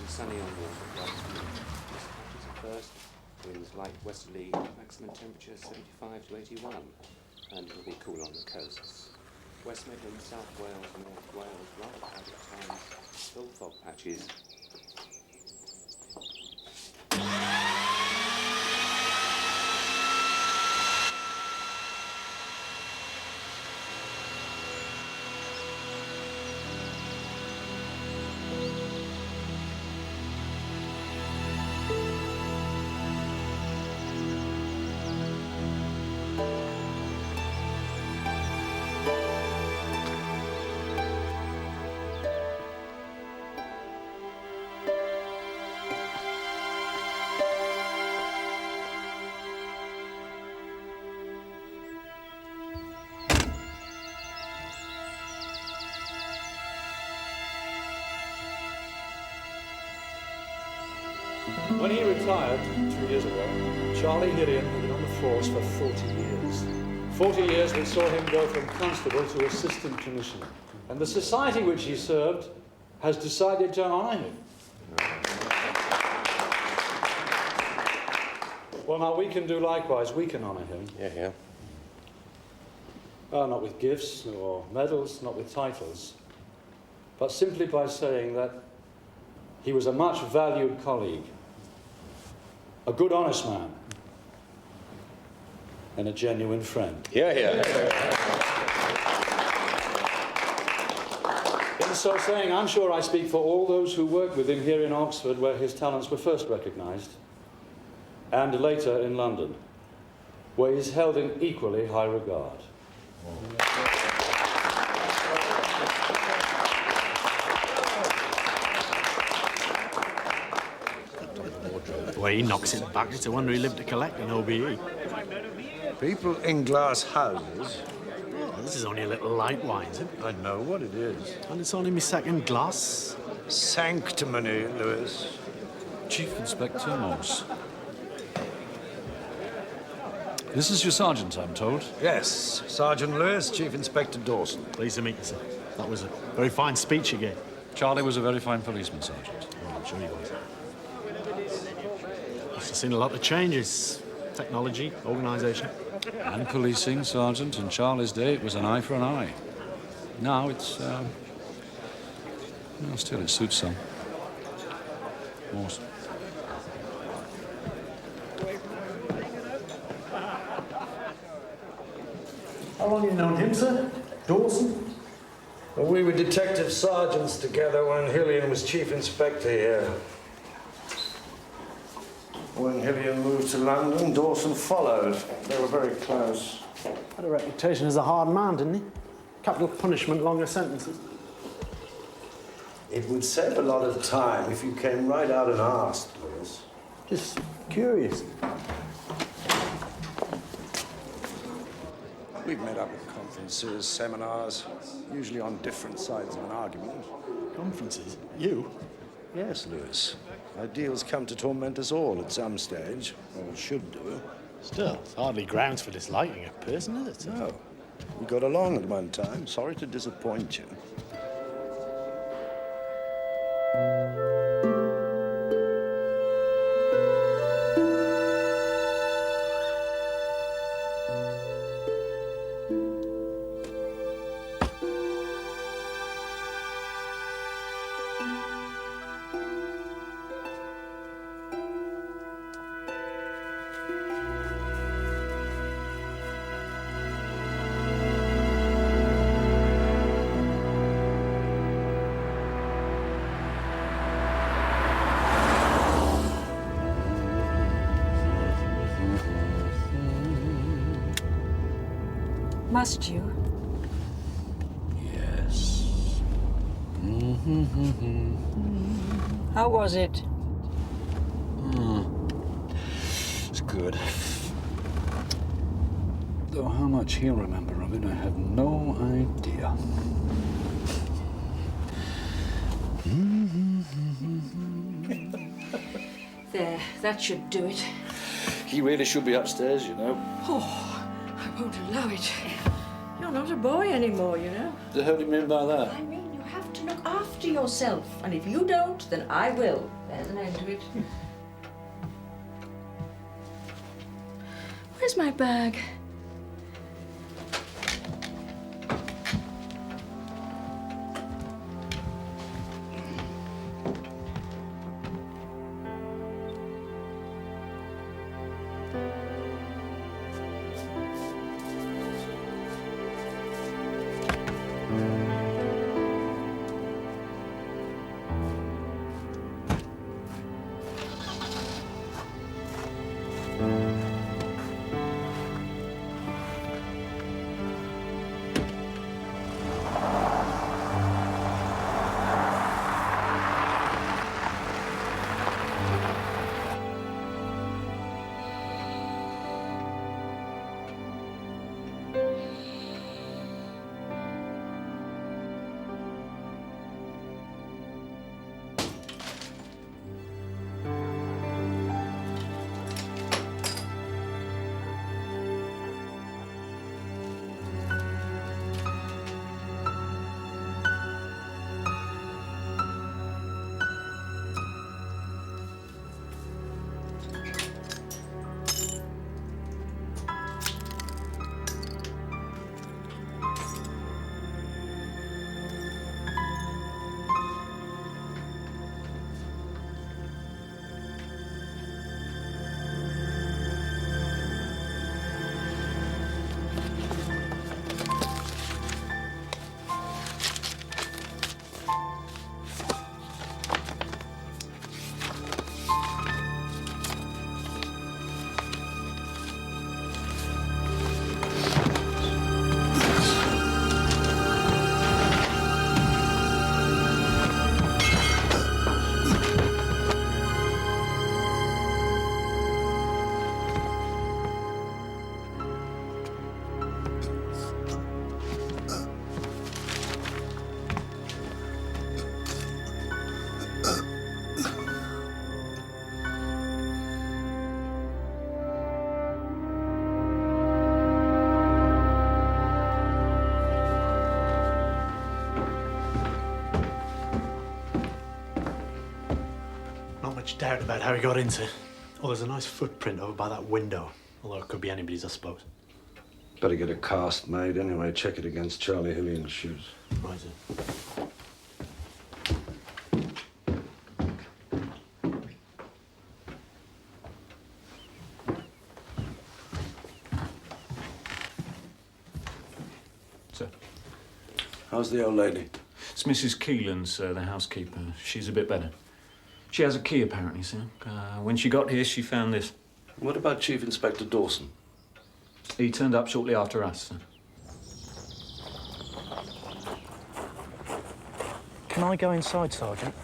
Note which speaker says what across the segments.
Speaker 1: Sunny on water, patches at first, winds light westerly, maximum temperature 75 to 81, and it'll be cool on the coasts. West Midlands, South Wales, North Wales, rather cloudy at times, still fog patches.
Speaker 2: When he retired 2 years ago, Charlie Hillian had been on the force for 40 years. 40 years that saw him go from constable to assistant commissioner. And the society which he served has decided to honour him. Well, now we can do likewise. We can honour him.
Speaker 1: Yeah.
Speaker 2: Not with gifts or medals, not with titles, but simply by saying that he was a much valued colleague, a good, honest man, and a genuine friend.
Speaker 1: Yeah.
Speaker 2: In so saying, I'm sure I speak for all those who worked with him here in Oxford, where his talents were first recognised, and later in London, where he's held in equally high regard.
Speaker 3: The way he knocks it back, it's a wonder he lived to collect an OBE.
Speaker 4: People in glass houses.
Speaker 3: Oh, this is only a little light wine, isn't it?
Speaker 4: I know what it is.
Speaker 3: And it's only my second glass.
Speaker 4: Sanctimony, Lewis.
Speaker 5: Chief Inspector Morse. This is your sergeant, I'm told.
Speaker 4: Yes, Sergeant Lewis, Chief Inspector Dawson.
Speaker 3: Pleased to meet you, sir. That was a very fine speech you gave.
Speaker 5: Charlie was a very fine policeman, Sergeant.
Speaker 3: Oh, I'm sure he was. Must have seen a lot of changes. Technology, organisation.
Speaker 5: And policing, Sergeant. In Charlie's day, it was an eye for an eye. Now it's, well, still, it suits some. Morse.
Speaker 3: How long have you known him, sir? Dawson?
Speaker 4: Well, we were detective sergeants together when Hillian was Chief Inspector here. When Hillian moved to London, Dawson followed. They were very close.
Speaker 3: Had a reputation as a hard man, didn't he? Capital punishment, longer sentences.
Speaker 4: It would save a lot of time if you came right out and asked, Lewis.
Speaker 3: Just curious.
Speaker 4: We've met up at conferences, seminars, usually on different sides of an argument.
Speaker 3: Conferences? You?
Speaker 4: Yes, Lewis. Ideals come to torment us all at some stage, or should do.
Speaker 3: Still, it's hardly grounds for disliking a person, is it, sir?
Speaker 4: No. We got along at one time. Sorry to disappoint you.
Speaker 6: Must you?
Speaker 5: Yes.
Speaker 6: How was it?
Speaker 5: It's good. Though how much he'll remember of it, I have no idea.
Speaker 6: There, that should do it.
Speaker 2: He really should be upstairs, you know.
Speaker 6: Oh, I won't allow it. You're not a boy anymore, you know.
Speaker 2: The hell do you mean by that?
Speaker 6: I mean, you have to look after yourself. And if you don't, then I will. There's an end to it. Where's my bag?
Speaker 3: Much doubt about how he got into. Oh, there's a nice footprint over by that window. Although it could be anybody's, I suppose.
Speaker 4: Better get a cast made anyway. Check it against Charlie Hillian's shoes.
Speaker 3: Right, sir.
Speaker 5: Sir.
Speaker 4: How's the old lady?
Speaker 5: It's Mrs. Keelan, sir, the housekeeper. She's a bit better. She has a key, apparently, sir. When she got here, she found this.
Speaker 4: What about Chief Inspector Dawson?
Speaker 5: He turned up shortly after us, sir.
Speaker 3: Can I go inside, Sergeant?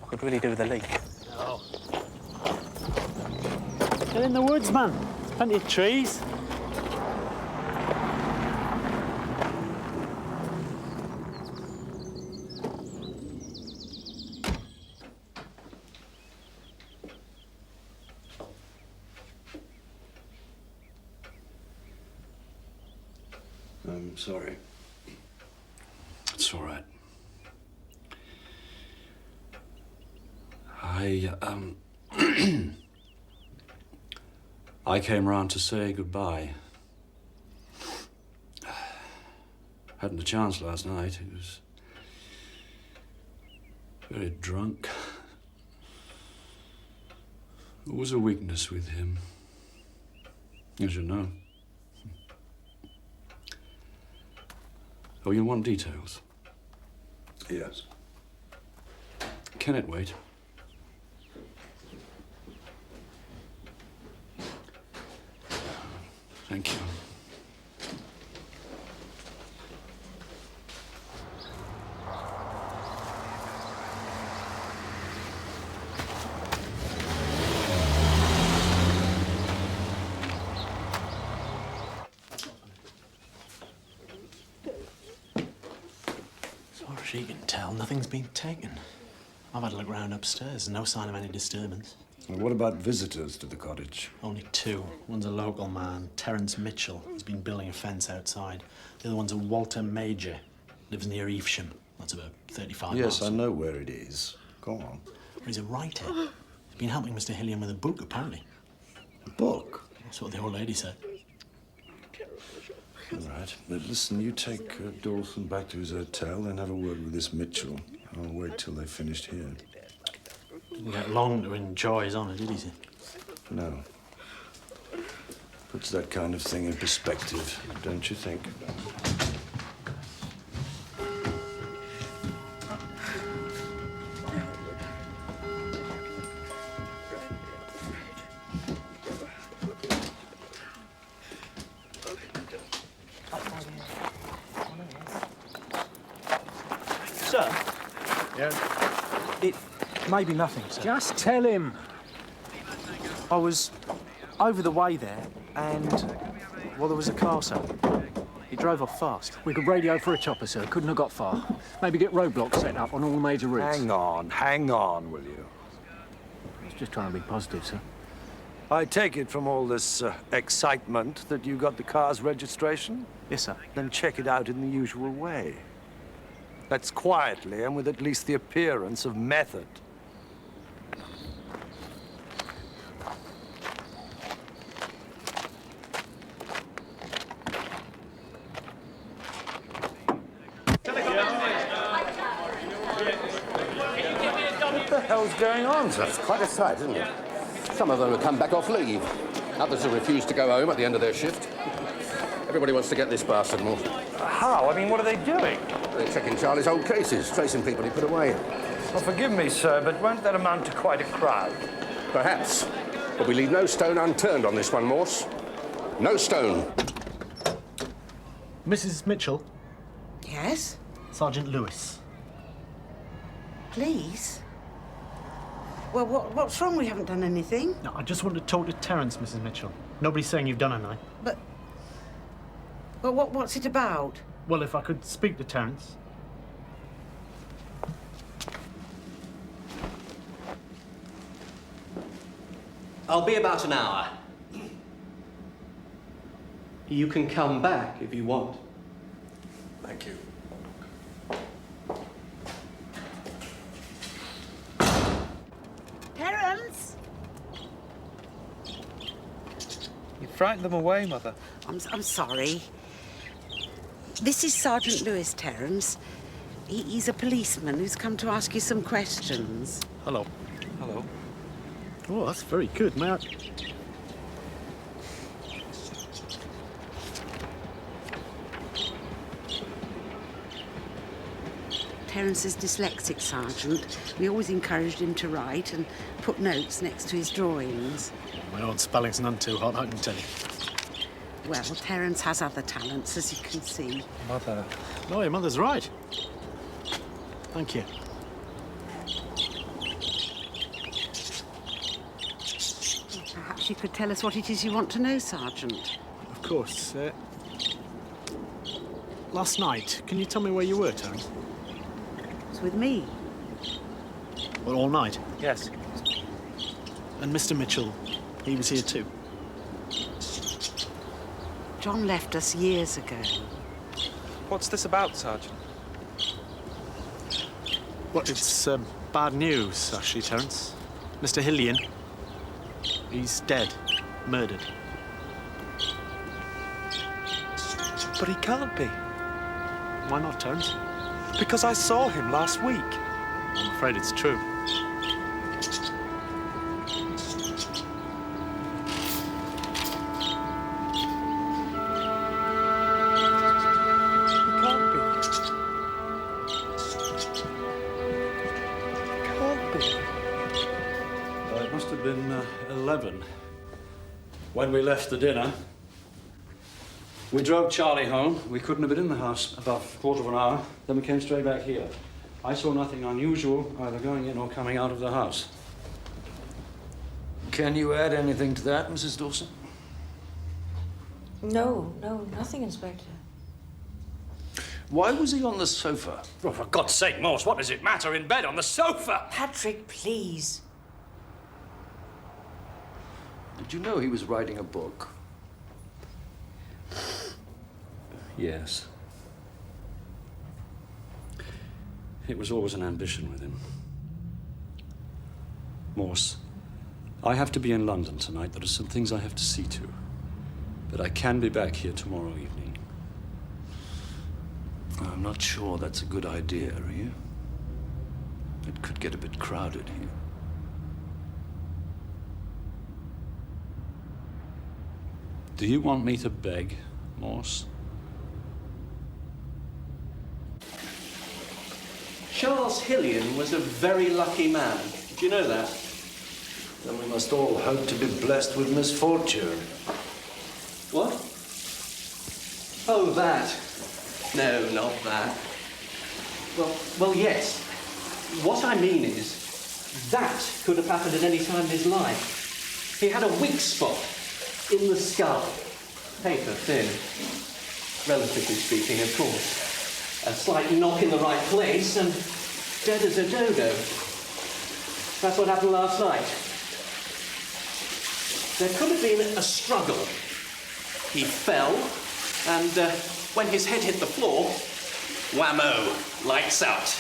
Speaker 3: I could really do with a leak.
Speaker 7: No.
Speaker 3: Get in the woods, man. There's plenty of trees.
Speaker 4: I'm sorry.
Speaker 5: It's all right. I came round to say goodbye. Hadn't a chance last night. He was very drunk. It was a weakness with him, as you know. Oh, you want details?
Speaker 4: Yes.
Speaker 5: Can it wait? Thank you.
Speaker 3: She can tell nothing's been taken. I've had a look round upstairs, no sign of any disturbance.
Speaker 4: And what about visitors to the cottage?
Speaker 3: Only two. One's a local man, Terence Mitchell. He's been building a fence outside. The other one's a Walter Major. Lives near Evesham. That's about 35 miles.
Speaker 4: Yes, I know where it is. Go on.
Speaker 3: He's a writer. He's been helping Mr. Hillian with a book, apparently.
Speaker 4: A book?
Speaker 3: That's what the old lady said.
Speaker 4: All right. But listen, you take Dawson back to his hotel and have a word with this Mitchell. I'll wait till they've finished here.
Speaker 3: Didn't get long to enjoy his honour, did he?
Speaker 4: No. Puts that kind of thing in perspective, don't you think?
Speaker 7: Sir?
Speaker 3: Yeah?
Speaker 7: It may be nothing, sir.
Speaker 5: Just tell him.
Speaker 7: I was over the way there, and, well, there was a car, sir. He drove off fast.
Speaker 5: We could radio for a chopper, sir. Couldn't have got far. Maybe get roadblocks set up on all major routes.
Speaker 4: Hang on, will you?
Speaker 5: I was just trying to be positive, sir.
Speaker 4: I take it from all this excitement that you got the car's registration?
Speaker 7: Yes, sir.
Speaker 4: Then check it out in the usual way. That's quietly and with at least the appearance of method.
Speaker 8: What the hell's going on, sir? It's quite a sight, isn't it? Some of them have come back off leave. Others have refused to go home at the end of their shift. Everybody wants to get this bastard more.
Speaker 4: How? I mean, what are they doing?
Speaker 8: They're checking Charlie's old cases, tracing people he put away.
Speaker 4: Well, forgive me, sir, but won't that amount to quite a crowd?
Speaker 8: Perhaps. But we leave no stone unturned on this one, Morse. No stone.
Speaker 3: Mrs. Mitchell,
Speaker 6: Yes?
Speaker 3: Sergeant Lewis.
Speaker 6: Please? Well, what's wrong? We haven't done anything.
Speaker 3: No, I just want to talk to Terence, Mrs. Mitchell. Nobody's saying you've done anything.
Speaker 6: But what's it about?
Speaker 3: Well, if I could speak to Terence.
Speaker 9: I'll be about an hour. You can come back if you want.
Speaker 4: Thank you.
Speaker 6: Terence!
Speaker 7: You frightened them away, Mother.
Speaker 6: I'm sorry. This is Sergeant Lewis, Terence. He's a policeman who's come to ask you some questions.
Speaker 3: Hello.
Speaker 7: Hello.
Speaker 3: Oh, that's very good, may I...
Speaker 6: Terence is dyslexic, Sergeant. We always encouraged him to write and put notes next to his drawings.
Speaker 3: My own spelling's none too hot, I can tell you.
Speaker 6: Well, Terence has other talents, as you can see.
Speaker 7: Mother.
Speaker 3: No, your mother's right. Thank you.
Speaker 6: Perhaps you could tell us what it is you want to know, Sergeant.
Speaker 3: Of course. Last night, can you tell me where you were, Terence?
Speaker 6: It's with me.
Speaker 3: Well, all night.
Speaker 7: Yes.
Speaker 3: And Mr. Mitchell, he was here too.
Speaker 6: John left us years ago.
Speaker 7: What's this about, Sergeant?
Speaker 3: Well, it's bad news, actually, Terence. Mr. Hillian, he's dead, murdered.
Speaker 7: But he can't be.
Speaker 3: Why not, Terence?
Speaker 7: Because I saw him last week.
Speaker 3: I'm afraid it's true.
Speaker 2: It must have been 11 when we left the dinner. We drove Charlie home. We couldn't have been in the house about a quarter of an hour. Then we came straight back here. I saw nothing unusual either going in or coming out of the house.
Speaker 4: Can you add anything to that, Mrs. Dawson?
Speaker 6: No, nothing, Inspector.
Speaker 4: Why was he on the sofa?
Speaker 10: Oh, for God's sake, Morse, what does it matter in bed on the sofa?
Speaker 6: Patrick, please.
Speaker 4: Did you know he was writing a book?
Speaker 2: Yes. It was always an ambition with him. Morse, I have to be in London tonight. There are some things I have to see to. But I can be back here tomorrow evening.
Speaker 4: I'm not sure that's a good idea, are you? It could get a bit crowded here.
Speaker 2: Do you want me to beg, Morse?
Speaker 9: Charles Hillian was a very lucky man. Do you know that?
Speaker 4: Then we must all hope to be blessed with misfortune.
Speaker 9: What? Oh, that. No, not that. Well, yes. What I mean is, that could have happened at any time in his life. He had a weak spot in the skull. Paper thin. Relatively speaking, of course. A slight knock in the right place and dead as a dodo. That's what happened last night. There could have been a struggle. He fell, and when his head hit the floor, whammo, lights out.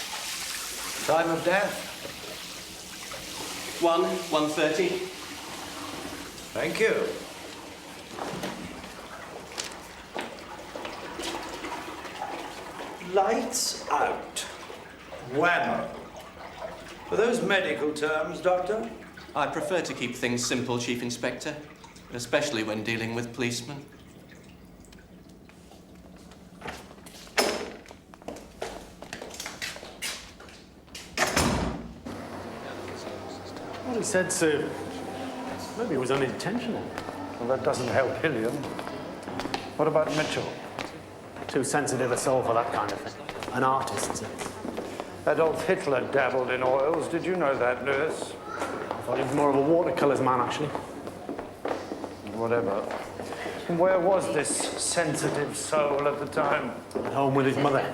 Speaker 4: Time of death?
Speaker 9: 1:30.
Speaker 4: Thank you. Lights out. Whammo. Are those medical terms, Doctor?
Speaker 9: I prefer to keep things simple, Chief Inspector, especially when dealing with policemen.
Speaker 3: Well, he said so. Maybe it was unintentional.
Speaker 4: Well, that doesn't help Hillian. What about Mitchell?
Speaker 3: Too sensitive a soul for that kind of thing. An artist, sir.
Speaker 4: Adolf Hitler dabbled in oils. Did you know that, Lewis?
Speaker 3: I thought he was more of a watercolours man, actually.
Speaker 4: Whatever. Where was this sensitive soul at the time?
Speaker 3: At home with his mother.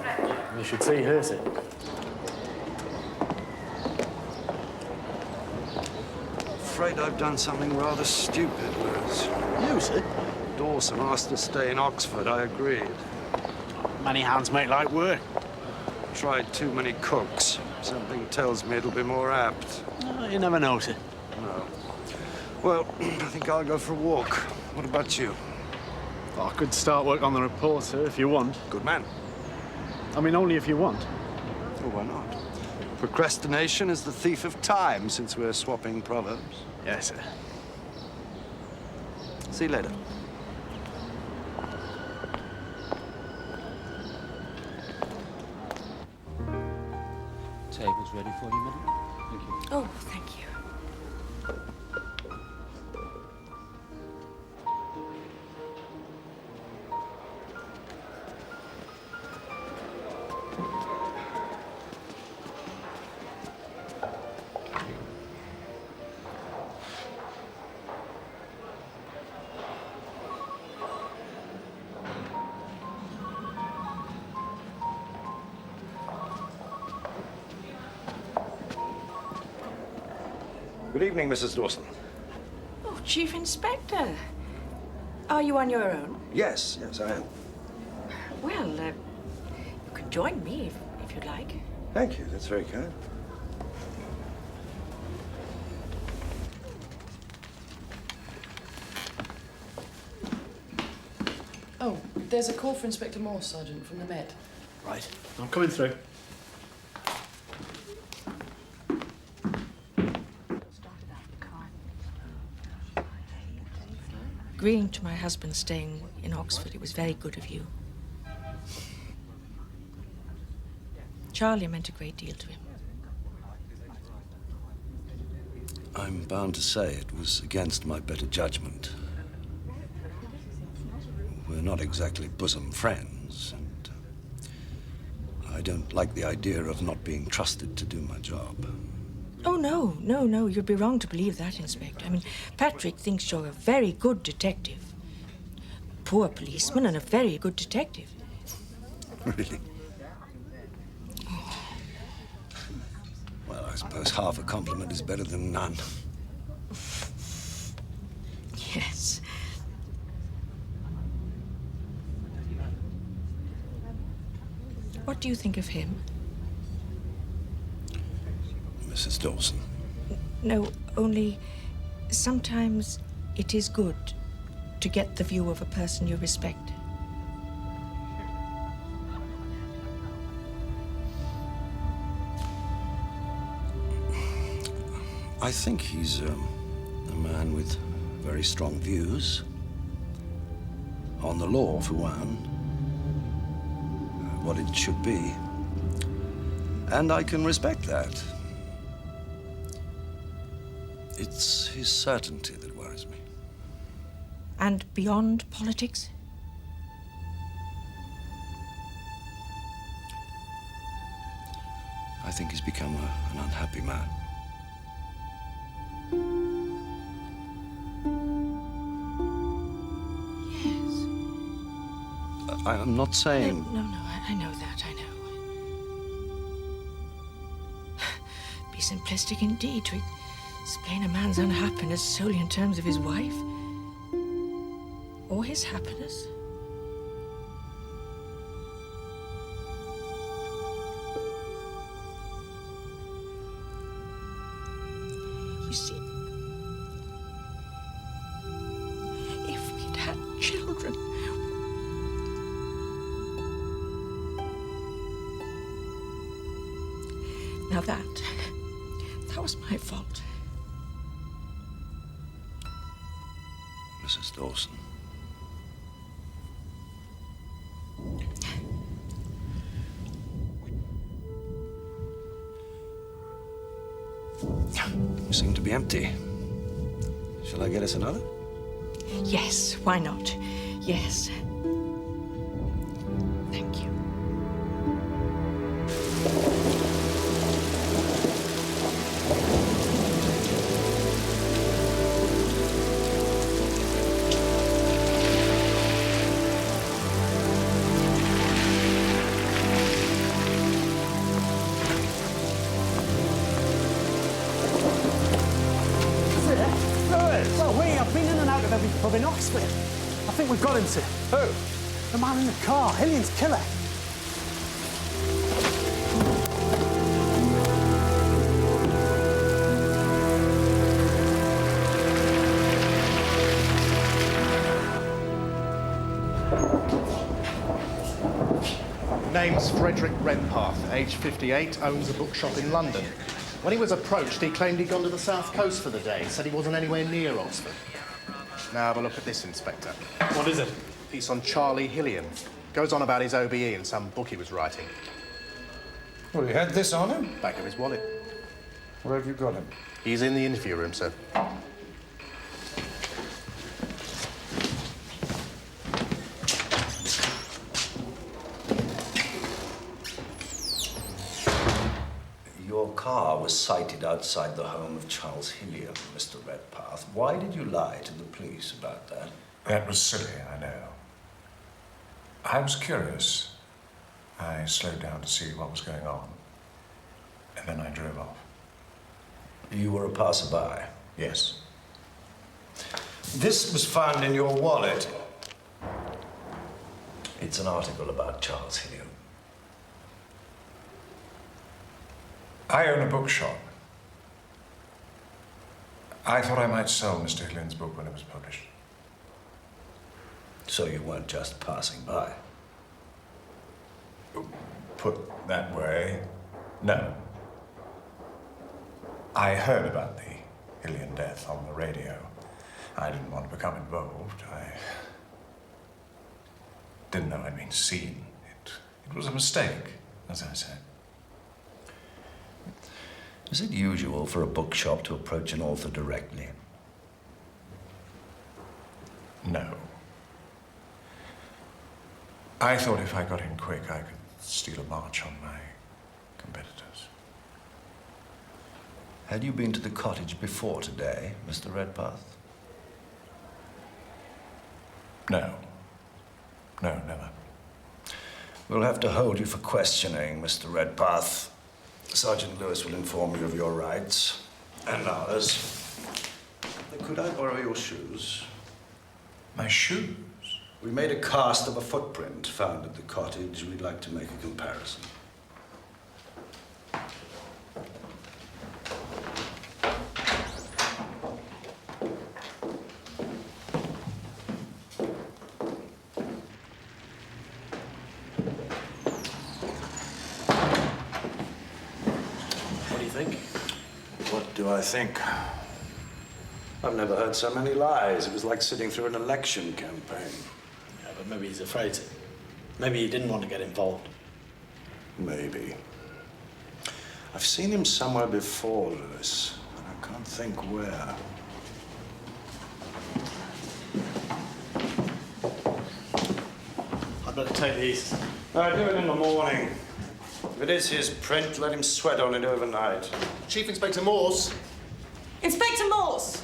Speaker 3: You should see her, sir.
Speaker 4: Afraid I've done something rather stupid, Lewis.
Speaker 3: You, sir?
Speaker 4: Dawson asked to stay in Oxford. I agreed.
Speaker 3: Many hands make light work.
Speaker 4: Tried too many cooks. Something tells me it'll be more apt.
Speaker 3: Oh, you never know, sir.
Speaker 4: No. Well, I think I'll go for a walk. What about you?
Speaker 3: I could start work on the report, sir, if you want.
Speaker 4: Good man.
Speaker 3: I mean, only if you want.
Speaker 4: Well, why not? Procrastination is the thief of time, since we're swapping proverbs.
Speaker 3: Yes, sir.
Speaker 4: See you later.
Speaker 1: Table's ready for you, madam. Thank you.
Speaker 6: Oh, thank you.
Speaker 4: Good evening, Mrs. Dawson.
Speaker 11: Oh, Chief Inspector. Are you on your own?
Speaker 4: Yes, I am.
Speaker 11: Well, you can join me if you'd like.
Speaker 4: Thank you. That's very kind.
Speaker 12: Oh, there's a call for Inspector Morse, Sergeant, from the Met.
Speaker 3: Right. I'm coming through.
Speaker 11: Agreeing to my husband staying in Oxford, it was very good of you. Charlie meant a great deal to him.
Speaker 4: I'm bound to say it was against my better judgment. We're not exactly bosom friends, and I don't like the idea of not being trusted to do my job.
Speaker 11: Oh, no, you'd be wrong to believe that, Inspector. I mean, Patrick thinks you're a very good detective. Poor policeman and a very good detective.
Speaker 4: Really? I suppose half a compliment is better than none.
Speaker 11: Yes. What do you think of him?
Speaker 4: Mrs. Dawson.
Speaker 11: No, only sometimes it is good to get the view of a person you respect.
Speaker 4: I think he's a man with very strong views. On the law, for one. What it should be. And I can respect that. It's his certainty that worries me.
Speaker 11: And beyond politics?
Speaker 4: I think he's become an unhappy man.
Speaker 11: Yes.
Speaker 4: I'm not saying...
Speaker 11: No, I know that, I know. Be simplistic indeed to explain a man's unhappiness solely in terms of his wife. Or his happiness. You see, if we'd had children... Now that was my fault.
Speaker 4: Mrs. Dawson. You seem to be empty. Shall I get us another?
Speaker 11: Yes, why not? Yes. Thank you.
Speaker 7: Pub in Oxford. I think we've got him, sir. Who? The man in the car, Hillian's killer.
Speaker 13: Name's Frederick Redpath, age 58, owns a bookshop in London. When he was approached, he claimed he'd gone to the south coast for the day. Said he wasn't anywhere near Oxford. Now have a look at this, Inspector.
Speaker 7: What is it?
Speaker 13: Piece on Charlie Hillian. Goes on about his OBE in some book he was writing.
Speaker 14: Well, you had this on him?
Speaker 13: Back of his wallet.
Speaker 14: Where have you got him?
Speaker 13: He's in the interview room, sir.
Speaker 4: Your car was sighted outside the home of Charles Hillian, Mr. Redpath. Why did you lie to the police about that?
Speaker 14: That was silly, I know. I was curious. I slowed down to see what was going on. And then I drove off.
Speaker 4: You were a passerby?
Speaker 14: Yes.
Speaker 4: This was found in your wallet. It's an article about Charles Hillian.
Speaker 14: I own a bookshop. I thought I might sell Mr. Hillian's book when it was published.
Speaker 4: So you weren't just passing by?
Speaker 14: Put that way, no. I heard about the Hillian death on the radio. I didn't want to become involved. I didn't know I'd been seen. It was a mistake, as I said.
Speaker 4: Is it usual for a bookshop to approach an author directly?
Speaker 14: No. I thought if I got in quick, I could steal a march on my competitors.
Speaker 4: Had you been to the cottage before today, Mr. Redpath?
Speaker 14: No. No, never.
Speaker 4: We'll have to hold you for questioning, Mr. Redpath. Sergeant Lewis will inform you of your rights and ours. Could I borrow your shoes?
Speaker 14: My shoes?
Speaker 4: We made a cast of a footprint found at the cottage. We'd like to make a comparison.
Speaker 3: What do you think?
Speaker 4: What do I think? I've never heard so many lies. It was like sitting through an election campaign.
Speaker 3: Yeah, but maybe he's afraid to. Maybe he didn't want to get involved.
Speaker 4: Maybe. I've seen him somewhere before, Lewis, and I can't think where.
Speaker 3: I'd better take these.
Speaker 4: I'll do it in the morning. If it is his print, let him sweat on it overnight.
Speaker 13: Chief Inspector Morse.
Speaker 15: Inspector Morse.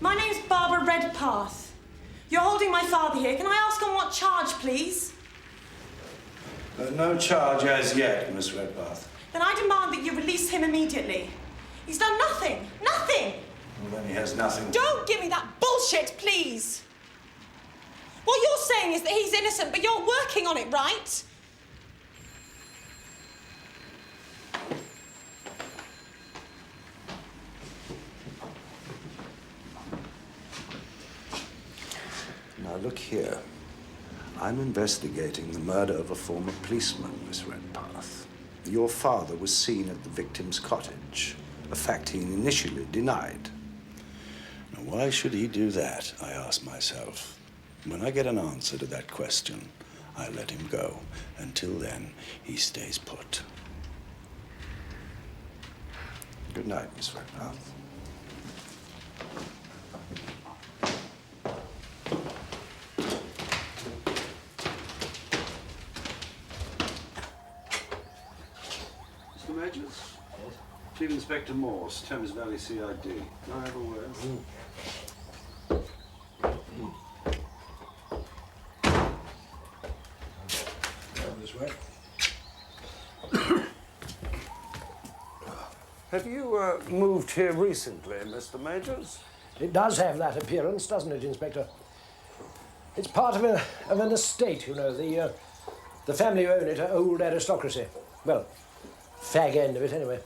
Speaker 15: My name's Barbara Redpath. You're holding my father here. Can I ask on what charge, please?
Speaker 4: No charge as yet, Miss Redpath.
Speaker 15: Then I demand that you release him immediately. He's done nothing. Nothing!
Speaker 4: Well, then he has nothing.
Speaker 15: Don't give me that bullshit, please! What you're saying is that he's innocent, but you're working on it, right?
Speaker 4: Now, look here. I'm investigating the murder of a former policeman, Miss Redpath. Your father was seen at the victim's cottage, a fact he initially denied. Now, why should he do that, I ask myself. When I get an answer to that question, I let him go. Until then, he stays put. Good night, Miss Redpath.
Speaker 16: Mr. Majors? Yes? Chief Inspector Morse, Thames Valley CID. Can I have a word?
Speaker 4: This way. Have you moved here recently, Mr. Majors?
Speaker 17: It does have that appearance, doesn't it, Inspector? It's part of an estate, you know. The family who own it are old aristocracy. Well, fag end of it, anyway.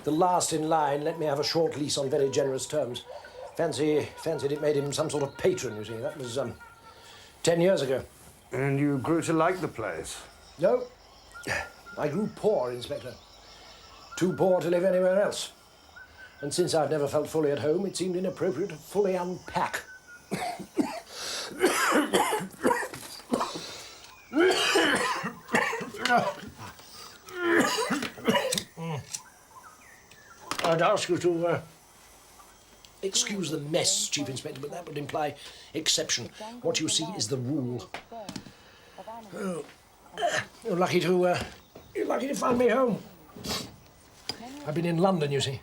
Speaker 17: The last in line let me have a short lease on very generous terms. Fancied it made him some sort of patron, you see. That was 10 years ago.
Speaker 4: And you grew to like the place?
Speaker 17: No. I grew poor, Inspector. Too poor to live anywhere else. And since I've never felt fully at home, it seemed inappropriate to fully unpack. I'd ask you to excuse the mess, Chief Inspector, but that would imply exception. What you see is the rule. Oh, you're lucky to find me home. I've been in London, you see.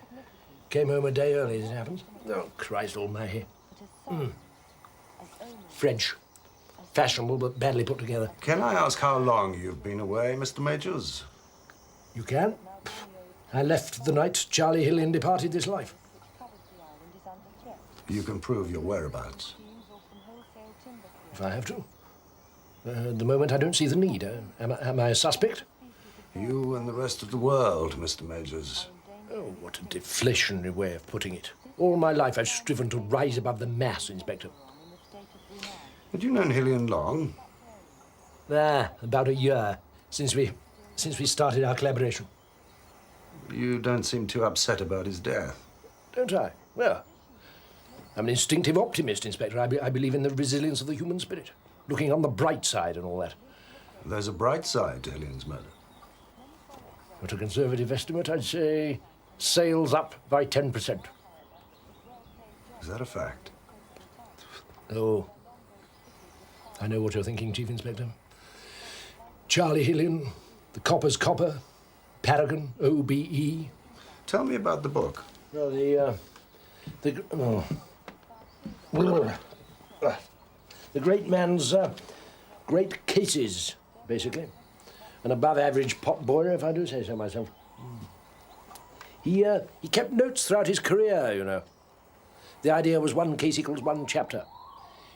Speaker 17: Came home a day early, as it happens. Oh, Christ almighty. French. Fashionable, but badly put together.
Speaker 4: Can I ask how long you've been away, Mr. Majors?
Speaker 17: You can. I left the night Charlie Hillian departed this life.
Speaker 4: You can prove your whereabouts.
Speaker 17: If I have to. At the moment, I don't see the need. Am I a suspect?
Speaker 4: You and the rest of the world, Mr. Majors.
Speaker 17: Oh, what a deflationary way of putting it. All my life, I've striven to rise above the mass, Inspector.
Speaker 4: Had you known Hillian long?
Speaker 17: About a year, since we started our collaboration.
Speaker 4: You don't seem too upset about his death.
Speaker 17: Don't I? Well, I'm an instinctive optimist, Inspector. I believe in the resilience of the human spirit, looking on the bright side and all that.
Speaker 4: There's a bright side to Hillian's murder.
Speaker 17: At a conservative estimate, I'd say sales up by 10%.
Speaker 4: Is that a fact?
Speaker 17: Oh, I know what you're thinking, Chief Inspector. Charlie Hillian, the copper's copper, Paragon, OBE.
Speaker 4: Tell me about the book.
Speaker 17: Well, the great man's great cases, basically. An above-average pot boiler, if I do say so myself. He kept notes throughout his career, you know. The idea was one case equals one chapter.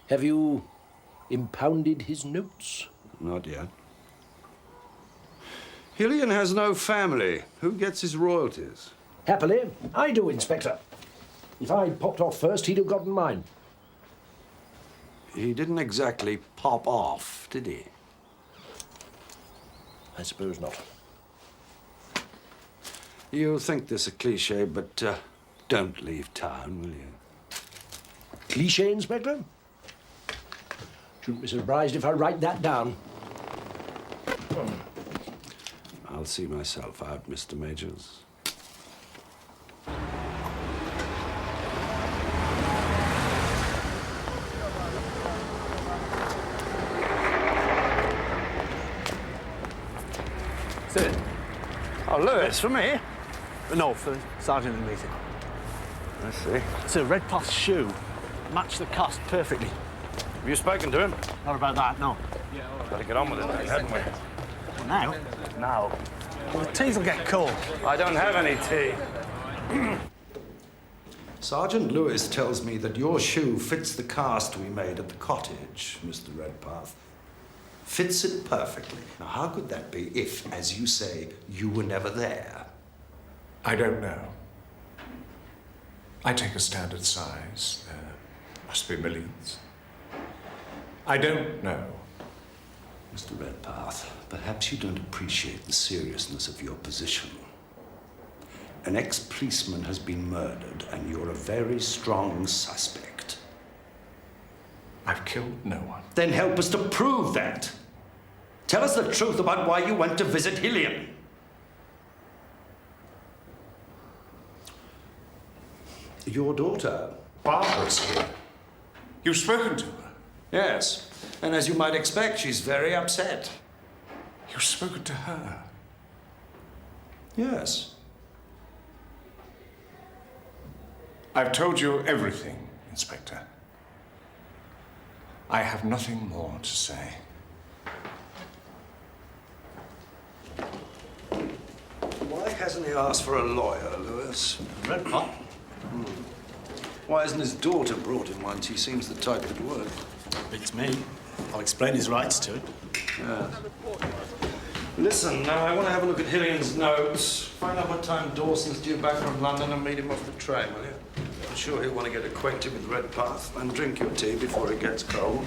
Speaker 17: Have you impounded his notes?
Speaker 4: Not yet. Hillian has no family. Who gets his royalties?
Speaker 17: Happily, I do, Inspector. If I'd popped off first, he'd have gotten mine.
Speaker 4: He didn't exactly pop off, did he?
Speaker 17: I suppose not.
Speaker 4: You'll think this a cliché, but don't leave town, will you?
Speaker 17: Cliché, Inspector? Shouldn't be surprised if I write that down.
Speaker 4: I'll see myself out, Mr. Majors.
Speaker 7: Sit.
Speaker 4: Oh, Lewis, for me?
Speaker 7: No, for the sergeant in the meeting.
Speaker 4: I see.
Speaker 7: Sir, Redpath's shoe matched the cast perfectly.
Speaker 4: Have you spoken to him?
Speaker 7: Not about that, no.
Speaker 4: Better get on with it, then, hadn't we?
Speaker 7: Well, now?
Speaker 4: Now.
Speaker 7: Well, the teas will get cold.
Speaker 4: I don't have any tea. Sergeant Lewis tells me that your shoe fits the cast we made at the cottage, Mr. Redpath. Fits it perfectly. Now, how could that be if, as you say, you were never there?
Speaker 14: I don't know. I take a standard size. There must be millions. I don't know.
Speaker 4: Mr. Redpath, perhaps you don't appreciate the seriousness of your position. An ex-policeman has been murdered, and you're a very strong suspect.
Speaker 14: I've killed no one.
Speaker 4: Then help us to prove that. Tell us the truth about why you went to visit Hillian. Your daughter.
Speaker 14: Barbara's here. You've spoken to her?
Speaker 4: Yes, and as you might expect, she's very upset.
Speaker 14: You've spoken to her?
Speaker 4: Yes.
Speaker 14: I've told you everything, Inspector. I have nothing more to say.
Speaker 4: Why hasn't he asked for a lawyer, Lewis?
Speaker 3: Redpath?
Speaker 4: Why hasn't his daughter brought him one? She seems the type that would.
Speaker 3: Beats me. I'll explain his rights to it.
Speaker 4: Yeah. Listen, now I want to have a look at Hillian's notes. Find out what time Dawson's due back from London and meet him off the train, will you? I'm sure he'll want to get acquainted with Redpath. And drink your tea before it gets cold.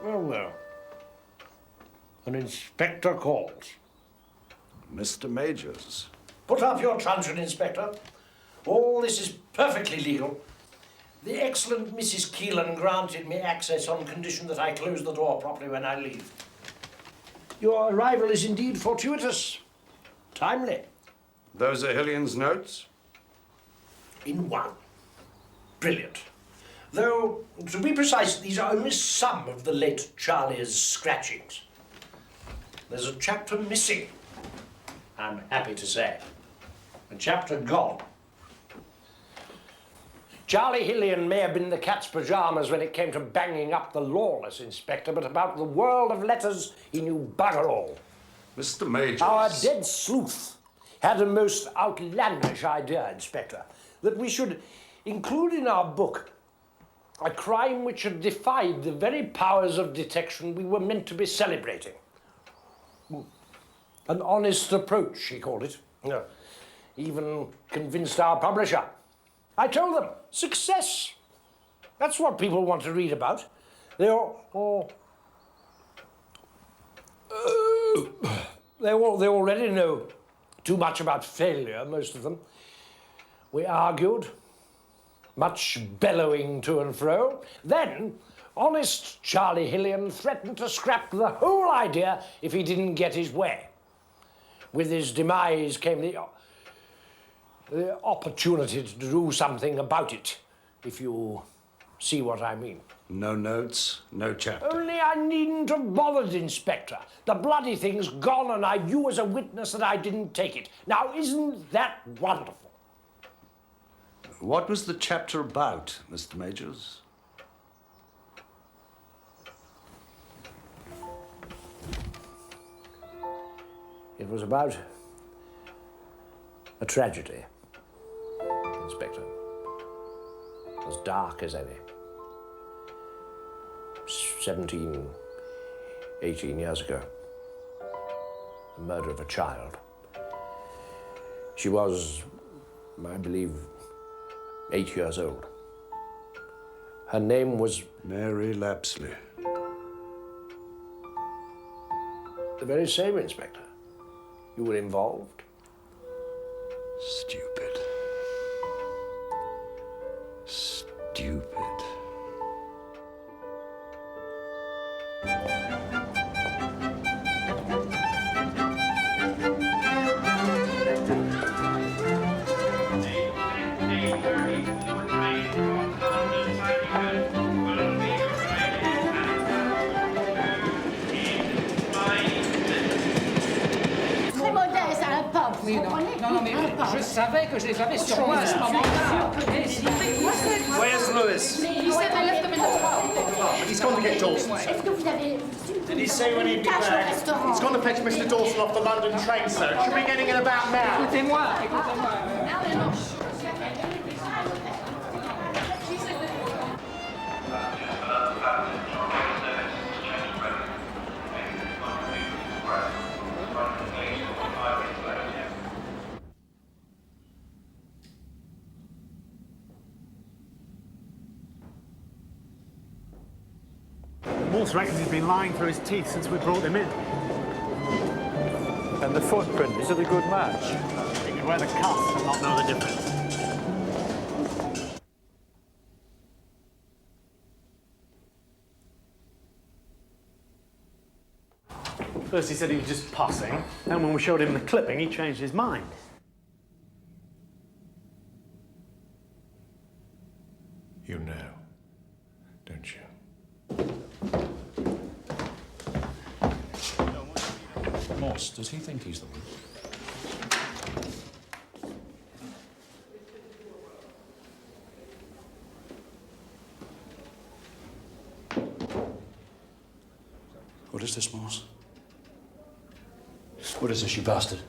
Speaker 17: Well, an inspector calls.
Speaker 4: Mr. Majors.
Speaker 17: Put up your truncheon, Inspector. All this is perfectly legal. The excellent Mrs. Keelan granted me access on condition that I close the door properly when I leave. Your arrival is indeed fortuitous. Timely.
Speaker 4: Those are Hillian's notes?
Speaker 17: In one. Brilliant. Though, to be precise, these are only some of the late Charlie's scratchings. There's a chapter missing, I'm happy to say. A chapter gone. Charlie Hillian may have been the cat's pajamas when it came to banging up the lawless, Inspector, but about the world of letters, he knew bugger all.
Speaker 4: Mr. Majors.
Speaker 17: Our dead sleuth had a most outlandish idea, Inspector, that we should include in our book A crime which had defied the very powers of detection we were meant to be celebrating. An honest approach, he called it. Even convinced our publisher. I told them, success. That's what people want to read about. They already know too much about failure, most of them. We argued, much bellowing to and fro. Then, honest Charlie Hillian threatened to scrap the whole idea if he didn't get his way. With his demise came the opportunity to do something about it, if you see what I mean.
Speaker 4: No notes, no chapter.
Speaker 17: Only I needn't have bothered, Inspector. The bloody thing's gone, and I knew as a witness that I didn't take it. Now, isn't that wonderful?
Speaker 4: What was the chapter about, Mr. Majors?
Speaker 17: It was about a tragedy, Inspector. As dark as any. 17, 18 years ago. The murder of a child. She was, I believe, 8 years old. Her name was...
Speaker 4: Mary Lapsley.
Speaker 17: The very same, Inspector. You were involved.
Speaker 4: Stupid. Stupid.
Speaker 18: Je savais que je les avais sur moi à ce moment-là.
Speaker 13: Where's Lewis?
Speaker 18: He said they left them in the car.
Speaker 13: He's gone to get Dawson.
Speaker 18: Did he say when he'd be back?
Speaker 13: He's gone to fetch Mr. Dawson off the London train, sir. Should be getting in about now.
Speaker 18: Écoutez-moi, écoutez-moi.
Speaker 7: Morse reckons he's been lying through his teeth since we brought him in.
Speaker 2: And the footprint, is it a good match?
Speaker 7: He could wear the cuff and not know the difference. First he said he was just passing, then when we showed him the clipping, he changed his mind.
Speaker 14: You know, don't you?
Speaker 5: Morse, does he think he's the one?
Speaker 3: What is this, Morse?
Speaker 5: What is this, you bastard?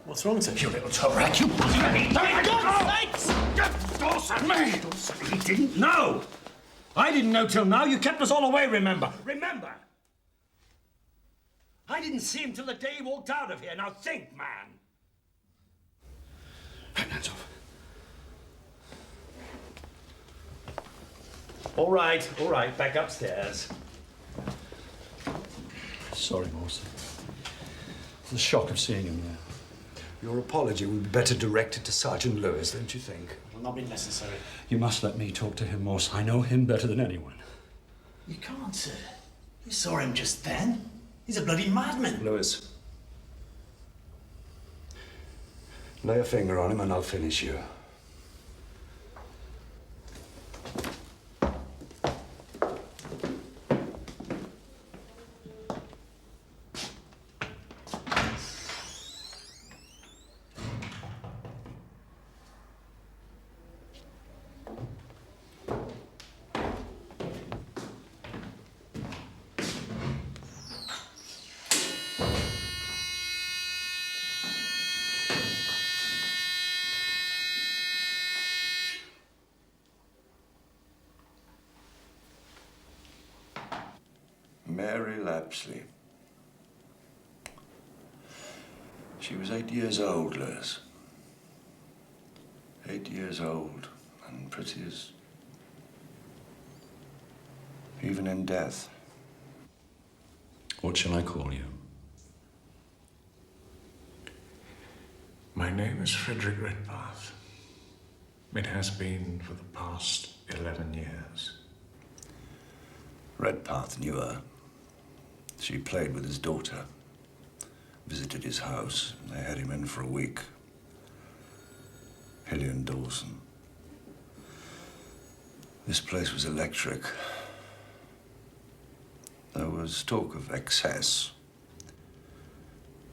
Speaker 3: What's wrong with it?
Speaker 5: You little toe rag, you bloody...
Speaker 10: For God's sakes! Dawson, me! He didn't know! I didn't know till now. You kept us all away, remember? Remember! I didn't see him till the day he walked out of here. Now think, man!
Speaker 3: Right, hands off.
Speaker 10: All right, back upstairs.
Speaker 5: Sorry, Morse. The shock of seeing him there.
Speaker 4: Your apology would be better directed to Sergeant Lewis, don't you think?
Speaker 3: It will not be necessary.
Speaker 5: You must let me talk to him, Morse. I know him better than anyone.
Speaker 3: You can't, sir. You saw him just then. He's a bloody madman.
Speaker 4: Lewis. Lay a finger on him and I'll finish you. Mary Lapsley. She was 8 years old, Liz. 8 years old and pretty as... even in death.
Speaker 5: What shall I call you?
Speaker 14: My name is Frederick Redpath. It has been for the past 11 years.
Speaker 4: Redpath knew her. She played with his daughter, visited his house. They had him in for a week. Hillian Dawson. This place was electric. There was talk of excess,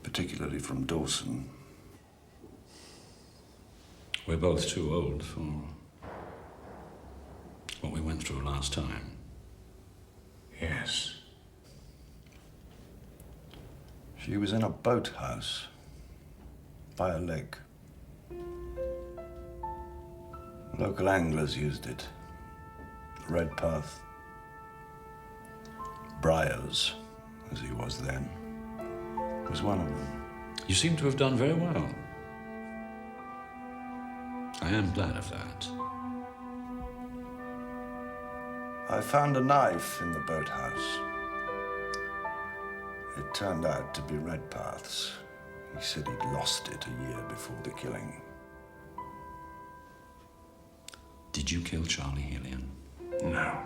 Speaker 4: particularly from Dawson.
Speaker 5: We're both too old for what we went through last time.
Speaker 14: Yes.
Speaker 4: She was in a boathouse by a lake. Local anglers used it. Redpath, Briars, as he was then, was one of them.
Speaker 5: You seem to have done very well. I am glad of that.
Speaker 4: I found a knife in the boathouse. It turned out to be Redpath's. He said he'd lost it a year before the killing.
Speaker 5: Did you kill Charlie Hillian?
Speaker 14: No,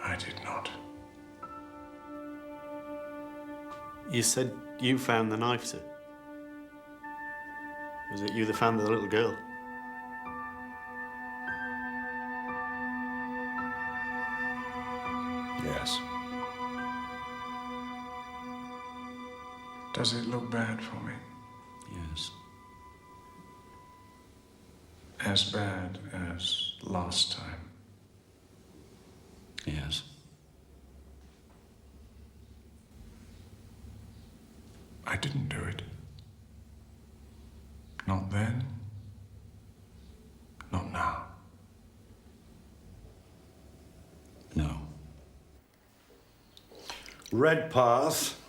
Speaker 14: I did not.
Speaker 3: You said you found the knife, sir. Was it you that found the little girl?
Speaker 4: Yes.
Speaker 14: Does it look bad for me?
Speaker 5: Yes.
Speaker 14: As bad as last time?
Speaker 5: Yes.
Speaker 14: I didn't do it. Not then. Not now.
Speaker 5: No.
Speaker 4: Redpath,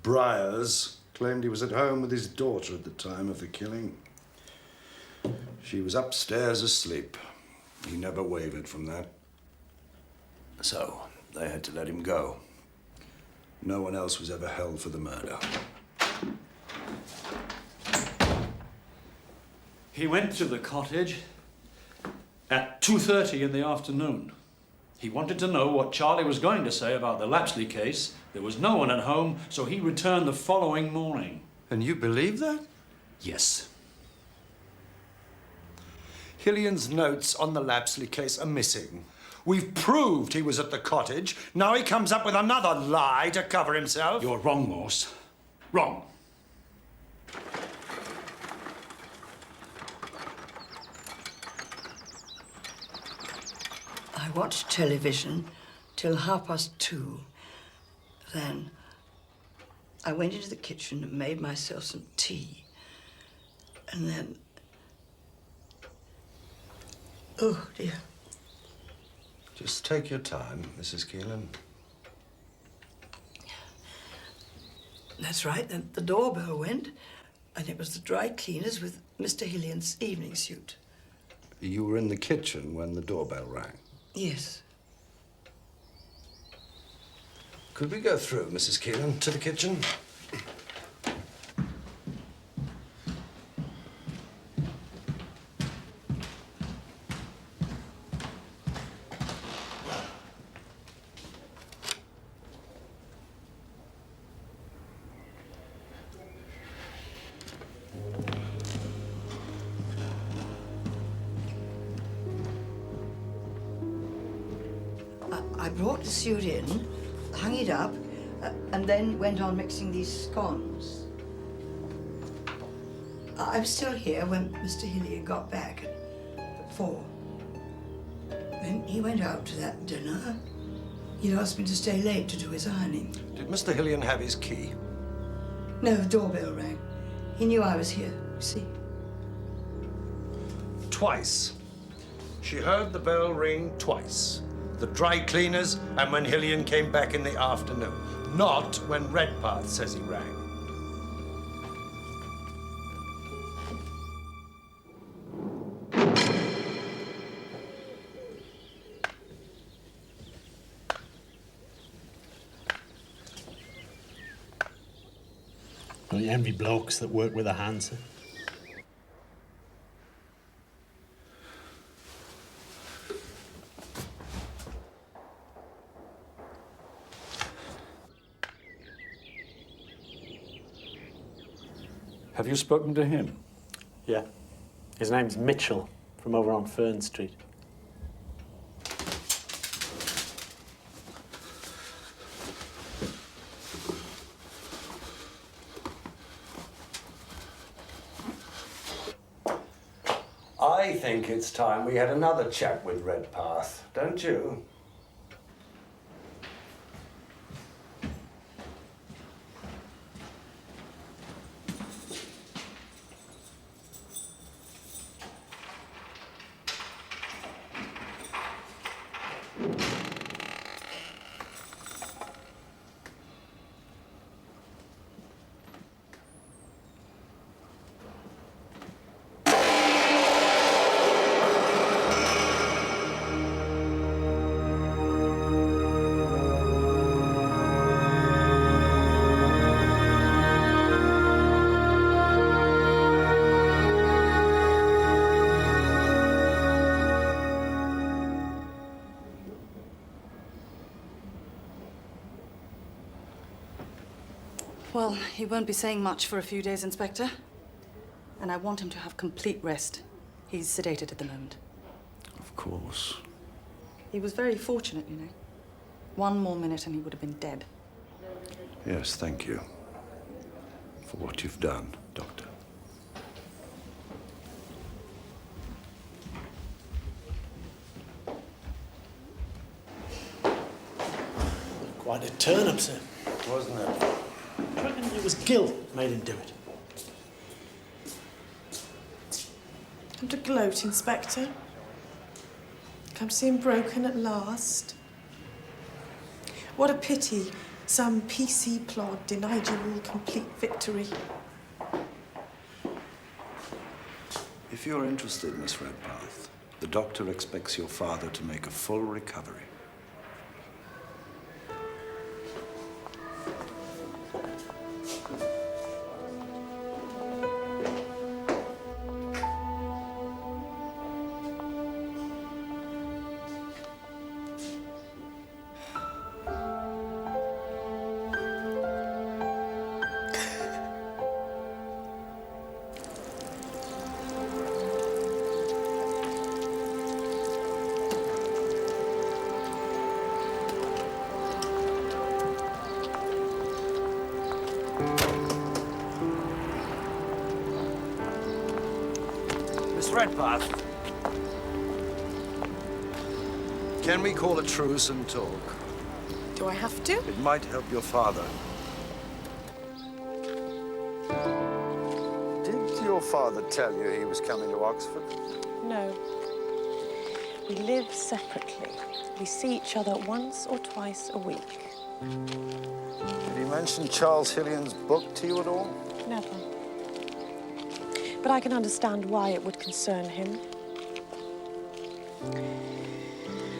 Speaker 4: Briars, claimed he was at home with his daughter at the time of the killing. She was upstairs asleep. He never wavered from that. So, they had to let him go. No one else was ever held for the murder.
Speaker 2: He went to the cottage at 2:30 in the afternoon. He wanted to know what Charlie was going to say about the Lapsley case. There was no one at home, so he returned the following morning.
Speaker 4: And you believe that?
Speaker 2: Yes.
Speaker 4: Hillian's notes on the Lapsley case are missing. We've proved he was at the cottage. Now he comes up with another lie to cover himself.
Speaker 2: You're wrong, Morse. Wrong.
Speaker 19: I watched television till 2:30. Then I went into the kitchen and made myself some tea. And then... oh, dear.
Speaker 4: Just take your time, Mrs. Keelan.
Speaker 19: That's right. Then the doorbell went, and it was the dry cleaners with Mr. Hillian's evening suit.
Speaker 4: You were in the kitchen when the doorbell rang.
Speaker 19: Yes.
Speaker 4: Could we go through, Mrs. Keelan, to the kitchen?
Speaker 19: I brought the suit in, hung it up, and then went on mixing these scones. I was still here when Mr. Hillian got back at 4. Then he went out to that dinner. He'd asked me to stay late to do his ironing.
Speaker 4: Did Mr. Hillian have his key?
Speaker 19: No, the doorbell rang. He knew I was here, you see.
Speaker 4: Twice. She heard the bell ring twice. the dry cleaners, and when Hillian came back in the afternoon. Not when Redpath says he rang.
Speaker 3: Don't you envy blokes that work with their hands? Eh?
Speaker 2: Have you spoken to him?
Speaker 3: Yeah. His name's Mitchell, from over on Fern Street.
Speaker 4: I think it's time we had another chat with Redpath, don't you?
Speaker 12: Well, he won't be saying much for a few days, Inspector. And I want him to have complete rest. He's sedated at the moment.
Speaker 4: Of course.
Speaker 12: He was very fortunate, you know. One more minute and he would have been dead.
Speaker 4: Yes, thank you for what you've done, Doctor.
Speaker 3: Quite a turn-up, sir.
Speaker 4: Wasn't it?
Speaker 3: I reckon it was guilt made him do it.
Speaker 15: Come to gloat, Inspector. Come to see him broken at last. What a pity some PC plod denied you all complete victory.
Speaker 4: If you're interested, Miss Redpath, the doctor expects your father to make a full recovery. Miss Redpath, can we call a truce and talk?
Speaker 15: Do I have to?
Speaker 4: It might help your father. Did your father tell you he was coming to Oxford?
Speaker 15: No. We live separately. We see each other once or twice a week.
Speaker 4: Did he mention Charles Hillian's book to you at all?
Speaker 15: Never. But I can understand why it would concern him.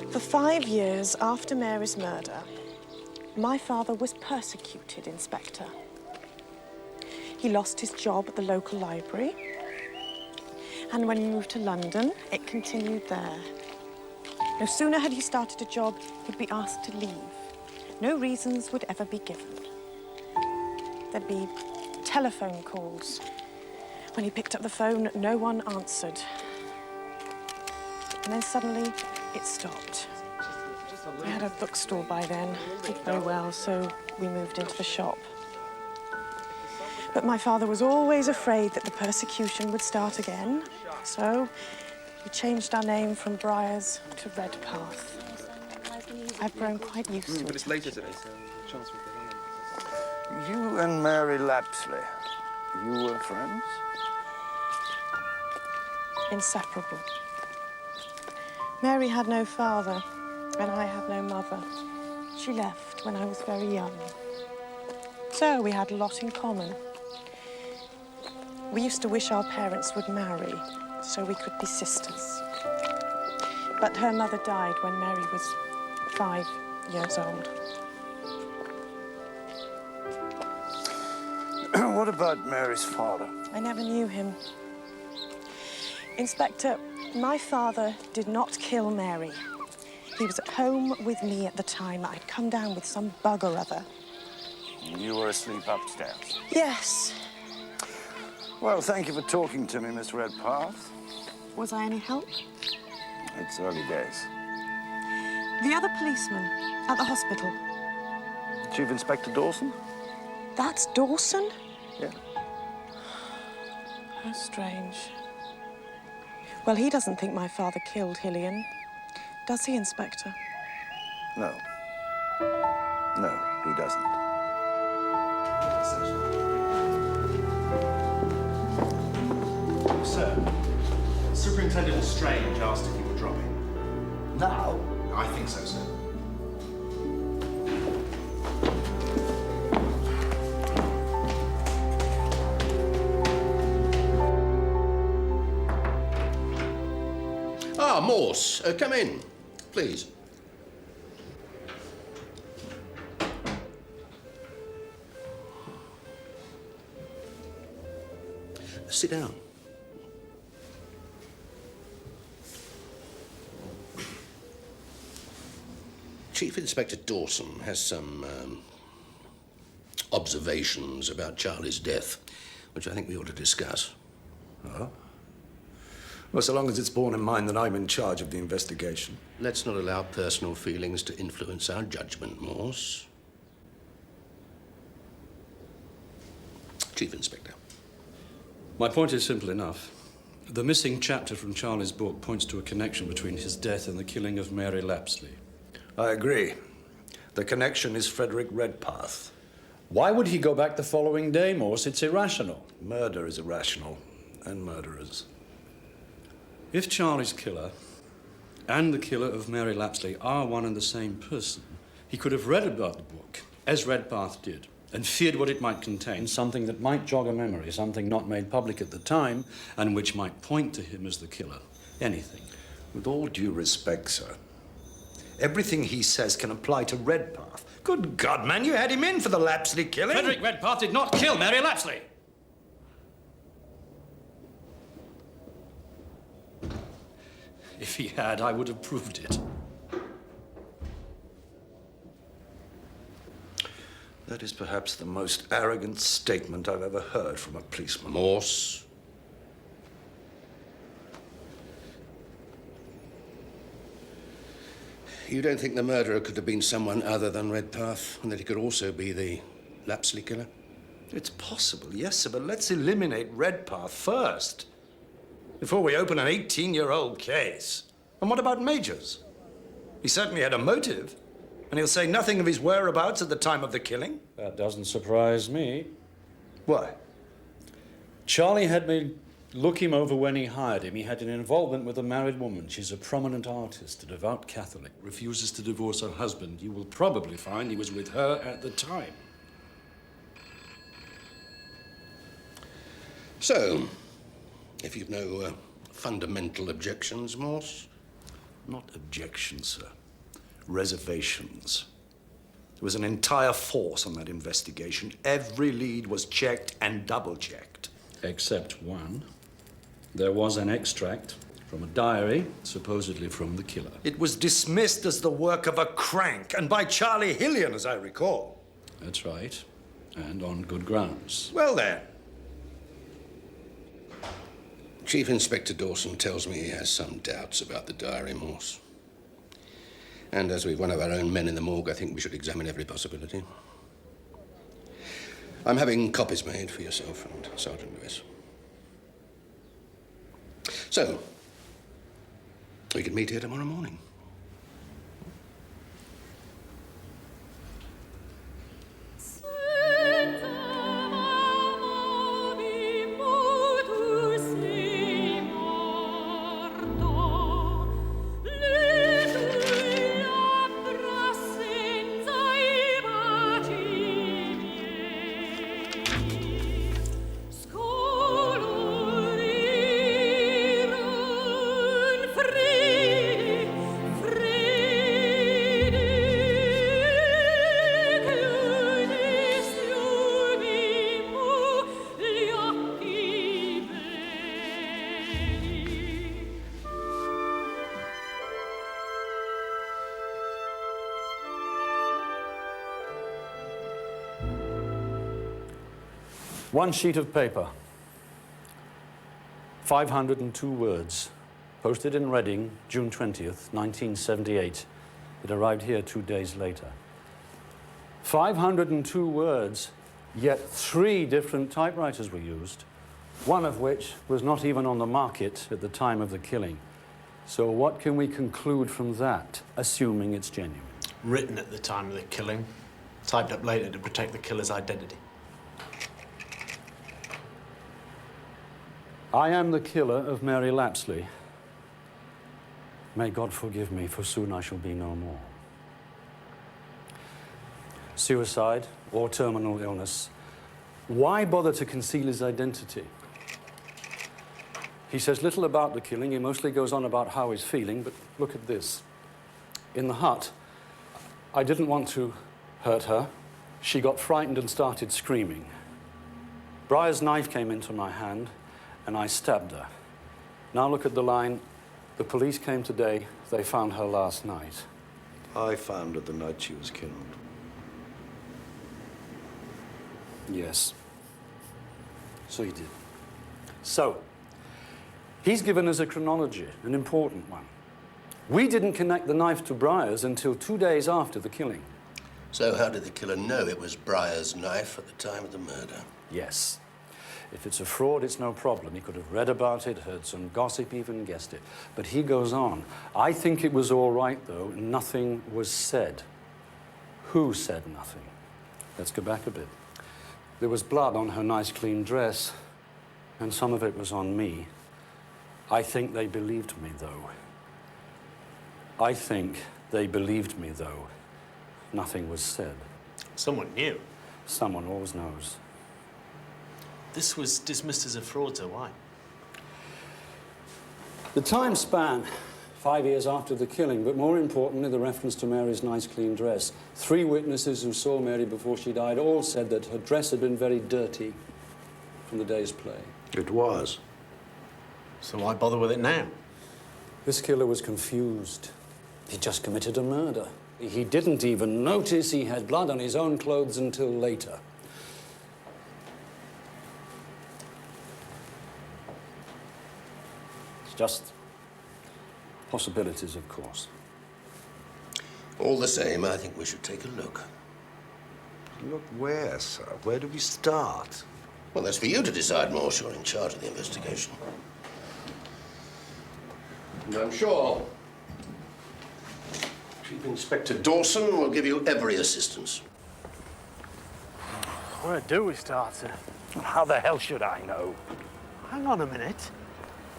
Speaker 15: For 5 years after Mary's murder, my father was persecuted, Inspector. He lost his job at the local library, and when he moved to London, it continued there. No sooner had he started a job, he'd be asked to leave. No reasons would ever be given. There'd be telephone calls. When he picked up the phone, no one answered. And then suddenly, it stopped. We had a bookstore by then, did very well, so we moved into the shop. But my father was always afraid that the persecution would start again, so we changed our name from Briars to Redpath. I've grown quite used to it.
Speaker 20: But it's later today, so the chance we'll get in.
Speaker 4: You and Mary Lapsley, you were friends?
Speaker 15: Inseparable. Mary had no father, And I had no mother. She left when I was very young. So we had a lot in common. We used to wish our parents would marry so we could be sisters. But her mother died when Mary was 5 years old.
Speaker 4: What about Mary's father?
Speaker 15: I never knew him. Inspector, my father did not kill Mary. He was at home with me at the time. I'd come down with some bug or other.
Speaker 4: You were asleep upstairs?
Speaker 15: Yes.
Speaker 4: Well, thank you for talking to me, Miss Redpath.
Speaker 15: Was I any help?
Speaker 4: It's early days.
Speaker 15: The other policeman at the hospital.
Speaker 4: Chief Inspector Dawson?
Speaker 15: That's Dawson?
Speaker 4: Yeah.
Speaker 15: How strange. Well, he doesn't think my father killed Hillian. Does he, Inspector?
Speaker 4: No. No, he doesn't.
Speaker 13: Sir, Superintendent Strange asked if you were dropping.
Speaker 4: Now?
Speaker 13: I think so, sir.
Speaker 8: Ah, Morse, come in, please. Sit down. Chief Inspector Dawson has some observations about Charlie's death, which I think we ought to discuss.
Speaker 4: Oh? Well, so long as it's borne in mind that I'm in charge of the investigation.
Speaker 8: Let's not allow personal feelings to influence our judgment, Morse. Chief Inspector.
Speaker 2: My point is simple enough. The missing chapter from Charlie's book points to a connection between his death and the killing of Mary Lapsley.
Speaker 4: I agree. The connection is Frederick Redpath.
Speaker 2: Why would he go back the following day, Morse? It's irrational.
Speaker 4: Murder is irrational, and murderers.
Speaker 2: If Charlie's killer and the killer of Mary Lapsley are one and the same person, he could have read about the book, as Redpath did, and feared what it might contain, something that might jog a memory, something not made public at the time, and which might point to him as the killer. Anything.
Speaker 4: With all due respect, sir, everything he says can apply to Redpath. Good God, man, you had him in for the Lapsley killing.
Speaker 2: Frederick Redpath did not kill Mary Lapsley. If he had, I would have proved it.
Speaker 4: That is perhaps the most arrogant statement I've ever heard from a policeman.
Speaker 8: Morse. You don't think the murderer could have been someone other than Redpath, and that he could also be the Lapsley killer?
Speaker 4: It's possible, yes, sir, but let's eliminate Redpath first, before we open an 18-year-old case. And what about Majors? He certainly had a motive, and he'll say nothing of his whereabouts at the time of the killing.
Speaker 2: That doesn't surprise me.
Speaker 4: Why?
Speaker 2: Charlie had me look him over when he hired him. He had an involvement with a married woman. She's a prominent artist, a devout Catholic, refuses to divorce her husband. You will probably find he was with her at the time.
Speaker 8: So, if you've no fundamental objections, Morse?
Speaker 4: Not objections, sir. Reservations. There was an entire force on that investigation. Every lead was checked and double-checked.
Speaker 2: Except one. There was an extract from a diary, supposedly from the killer.
Speaker 4: It was dismissed as the work of a crank, and by Charlie Hillian, as I recall.
Speaker 2: That's right, and on good grounds.
Speaker 4: Well, then.
Speaker 8: Chief Inspector Dawson tells me he has some doubts about the diary, Morse. And as we've one of our own men in the morgue, I think we should examine every possibility. I'm having copies made for yourself and Sergeant Lewis. So, we can meet here tomorrow morning.
Speaker 2: One sheet of paper, 502 words, posted in Reading, June 20th, 1978. It arrived here 2 days later. 502 words, yet 3 different typewriters were used, one of which was not even on the market at the time of the killing. So what can we conclude from that, assuming it's genuine?
Speaker 3: Written at the time of the killing, typed up later to protect the killer's identity.
Speaker 2: I am the killer of Mary Lapsley. May God forgive me, for soon I shall be no more. Suicide or terminal illness. Why bother to conceal his identity? He says little about the killing. He mostly goes on about how he's feeling, but look at this. In the hut, I didn't want to hurt her. She got frightened and started screaming. Briar's knife came into my hand, and I stabbed her. Now look at the line, the police came today, they found her last night.
Speaker 4: I found her the night she was killed.
Speaker 2: Yes. So he did. So, he's given us a chronology, an important one. We didn't connect the knife to Briar's until 2 days after the killing.
Speaker 8: So how did the killer know it was Briar's knife at the time of the murder?
Speaker 2: Yes. If it's a fraud, it's no problem. He could have read about it, heard some gossip, even guessed it. But he goes on. I think it was all right, though. Nothing was said. Who said nothing? Let's go back a bit. There was blood on her nice, clean dress, and some of it was on me. I think they believed me, though. I think they believed me, though. Nothing was said.
Speaker 3: Someone knew.
Speaker 2: Someone always knows.
Speaker 3: This was dismissed as a fraud, so why?
Speaker 2: The time span, 5 years after the killing, but more importantly, the reference to Mary's nice, clean dress. 3 witnesses who saw Mary before she died all said that her dress had been very dirty from the day's play.
Speaker 4: It was.
Speaker 3: So why bother with it now?
Speaker 2: This killer was confused. He just committed a murder. He didn't even notice he had blood on his own clothes until later. It's just possibilities, of course.
Speaker 8: All the same, I think we should take a look.
Speaker 4: Look where, sir? Where do we start?
Speaker 8: Well, that's for you to decide, Morse. You're in charge of the investigation. And I'm sure Chief Inspector Dawson will give you every assistance.
Speaker 7: Where do we start, sir?
Speaker 2: How the hell should I know?
Speaker 7: Hang on a minute.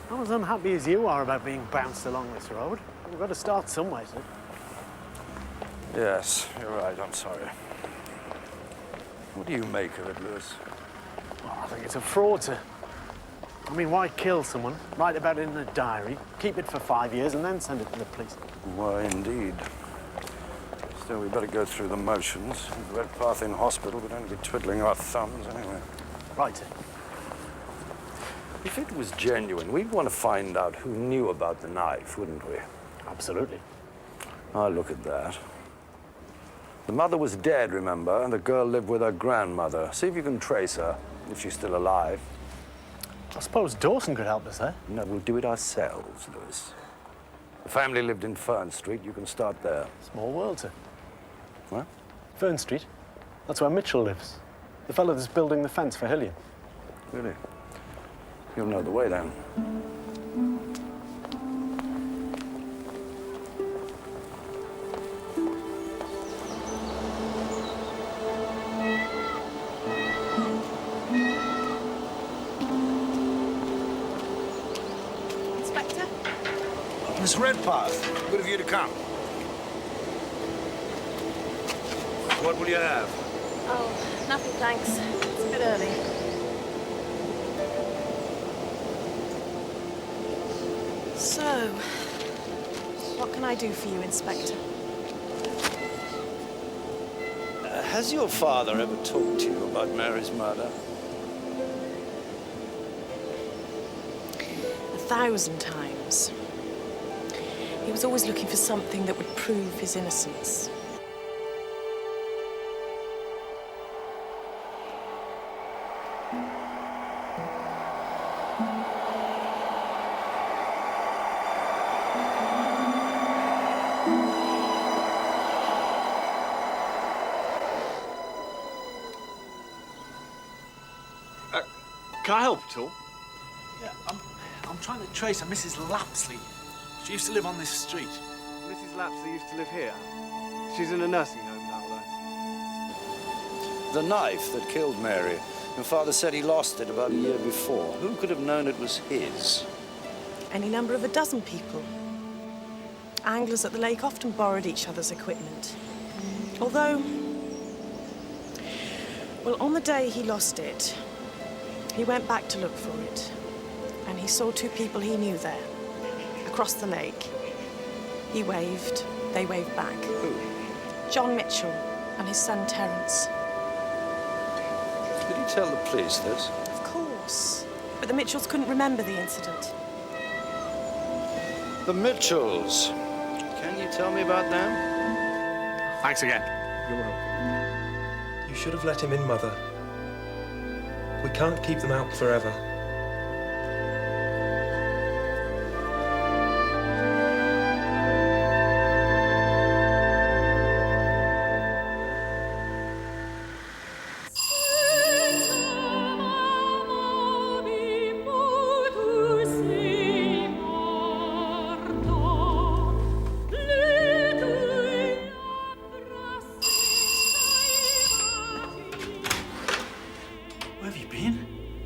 Speaker 7: I'm as unhappy as you are about being bounced along this road. We've got to start somewhere, sir.
Speaker 2: Yes, you're right. I'm sorry. What do you make of it, Lewis?
Speaker 7: Well, I think it's a fraud, sir. I mean, why kill someone, write about it in a diary, keep it for 5 years, and then send it to the police?
Speaker 2: Why, indeed. Still, we better go through the motions. With Redpath in hospital, we'd only be twiddling our thumbs anyway.
Speaker 7: Right, sir.
Speaker 2: If it was genuine, we'd want to find out who knew about the knife, wouldn't we?
Speaker 7: Absolutely.
Speaker 2: Ah, look at that. The mother was dead, remember, and the girl lived with her grandmother. See if you can trace her, if she's still alive.
Speaker 7: I suppose Dawson could help us, eh?
Speaker 2: No, we'll do it ourselves, Lewis. The family lived in Fern Street. You can start there.
Speaker 7: Small world, sir.
Speaker 2: What?
Speaker 7: Fern Street. That's where Mitchell lives. The fellow that's building the fence for Hillian.
Speaker 2: Really? You'll know the way, then.
Speaker 11: Inspector?
Speaker 4: Miss Redpath, good of you to come. What will you have?
Speaker 11: Oh, nothing, thanks. It's a bit early. So, what can I do for you, Inspector?
Speaker 2: Has your father ever talked to you about Mary's murder?
Speaker 11: 1,000 times. He was always looking for something that would prove his innocence.
Speaker 7: Can I help at all?
Speaker 3: Yeah, I'm trying to trace a Mrs. Lapsley. She used to live on this street.
Speaker 20: Mrs. Lapsley used to live here. She's in a nursing home now, though.
Speaker 4: The knife that killed Mary. Your father said he lost it about a year before. Who could have known it was his?
Speaker 15: Any number of a dozen people. Anglers at the lake often borrowed each other's equipment. Although, well, on the day he lost it, he went back to look for it. And he saw two people he knew there, across the lake. He waved, they waved back.
Speaker 4: Who?
Speaker 15: John Mitchell and his son Terence.
Speaker 4: Did he tell the police this?
Speaker 15: Of course. But the Mitchells couldn't remember the incident.
Speaker 4: The Mitchells. Can you tell me about them?
Speaker 7: Thanks again.
Speaker 20: You're welcome.
Speaker 21: You should have let him in, Mother. We can't keep them out forever.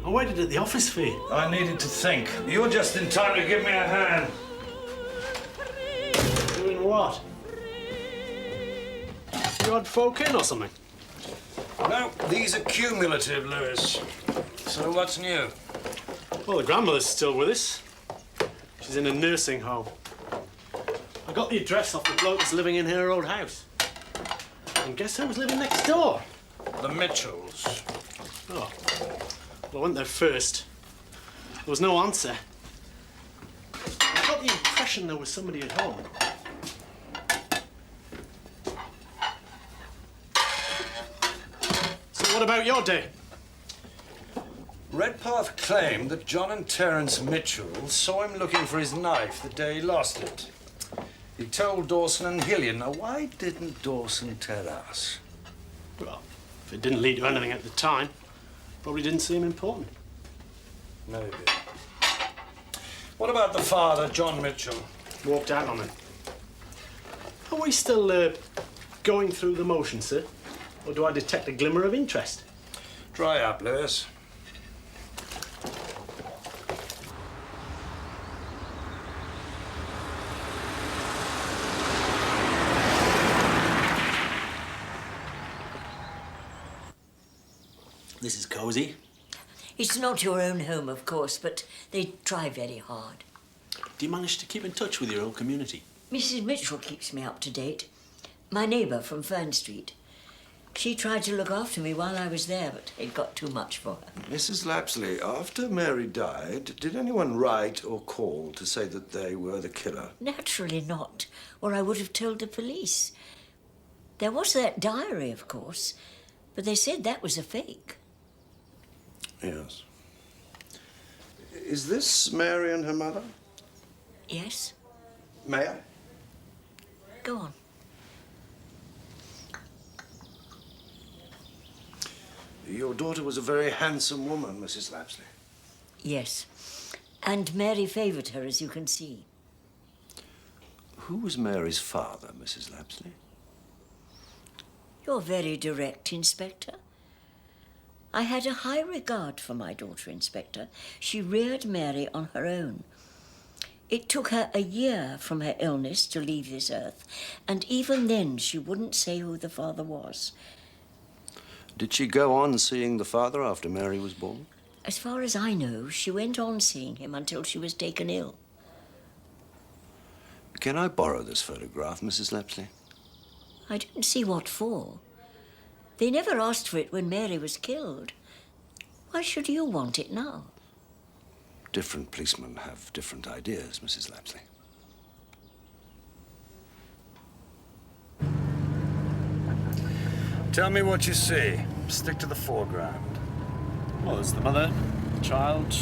Speaker 3: I waited at the office for you.
Speaker 10: I needed to think. You're just in time to give me a hand.
Speaker 3: Doing what? You had folk in or something?
Speaker 10: No, these are cumulative, Lewis. So what's new?
Speaker 3: Well, the grandmother's still with us. She's in a nursing home. I got the address off the bloke that's living in her old house. And guess who was living next door?
Speaker 10: The Mitchells.
Speaker 3: Oh. Well, I went there first. There was no answer. I got the impression there was somebody at home. So what about your day?
Speaker 10: Redpath claimed that John and Terence Mitchell saw him looking for his knife the day he lost it. He told Dawson and Hillian. Now, why didn't Dawson tell us?
Speaker 3: Well, if it didn't lead to anything at the time, probably didn't seem important.
Speaker 10: Maybe. What about the father, John Mitchell?
Speaker 3: Walked out on him. Are we still going through the motions, sir? Or do I detect a glimmer of interest?
Speaker 10: Dry up, Lewis.
Speaker 3: This is cosy.
Speaker 22: It's not your own home, of course, but they try very hard.
Speaker 3: Do you manage to keep in touch with your old community?
Speaker 22: Mrs. Mitchell keeps me up to date. My neighbour from Fern Street. She tried to look after me while I was there, but it got too much for her.
Speaker 4: Mrs. Lapsley, after Mary died, did anyone write or call to say that they were the killer?
Speaker 22: Naturally not, or I would have told the police. There was that diary, of course, but they said that was a fake.
Speaker 4: Yes. Is this Mary and her mother?
Speaker 22: Yes?
Speaker 4: May I?
Speaker 22: Go on.
Speaker 4: Your daughter was a very handsome woman, Mrs. Lapsley.
Speaker 22: Yes. And Mary favoured her, as you can see.
Speaker 4: Who was Mary's father, Mrs. Lapsley?
Speaker 22: You're very direct, Inspector. I had a high regard for my daughter, Inspector. She reared Mary on her own. It took her a year from her illness to leave this earth, and even then she wouldn't say who the father was.
Speaker 4: Did she go on seeing the father after Mary was born?
Speaker 22: As far as I know, she went on seeing him until she was taken ill.
Speaker 4: Can I borrow this photograph, Mrs. Lapsley?
Speaker 22: I don't see what for. They never asked for it when Mary was killed. Why should you want it now?
Speaker 4: Different policemen have different ideas, Mrs. Lapsley.
Speaker 10: Tell me what you see. Stick to the foreground.
Speaker 3: Well, there's the mother, the child,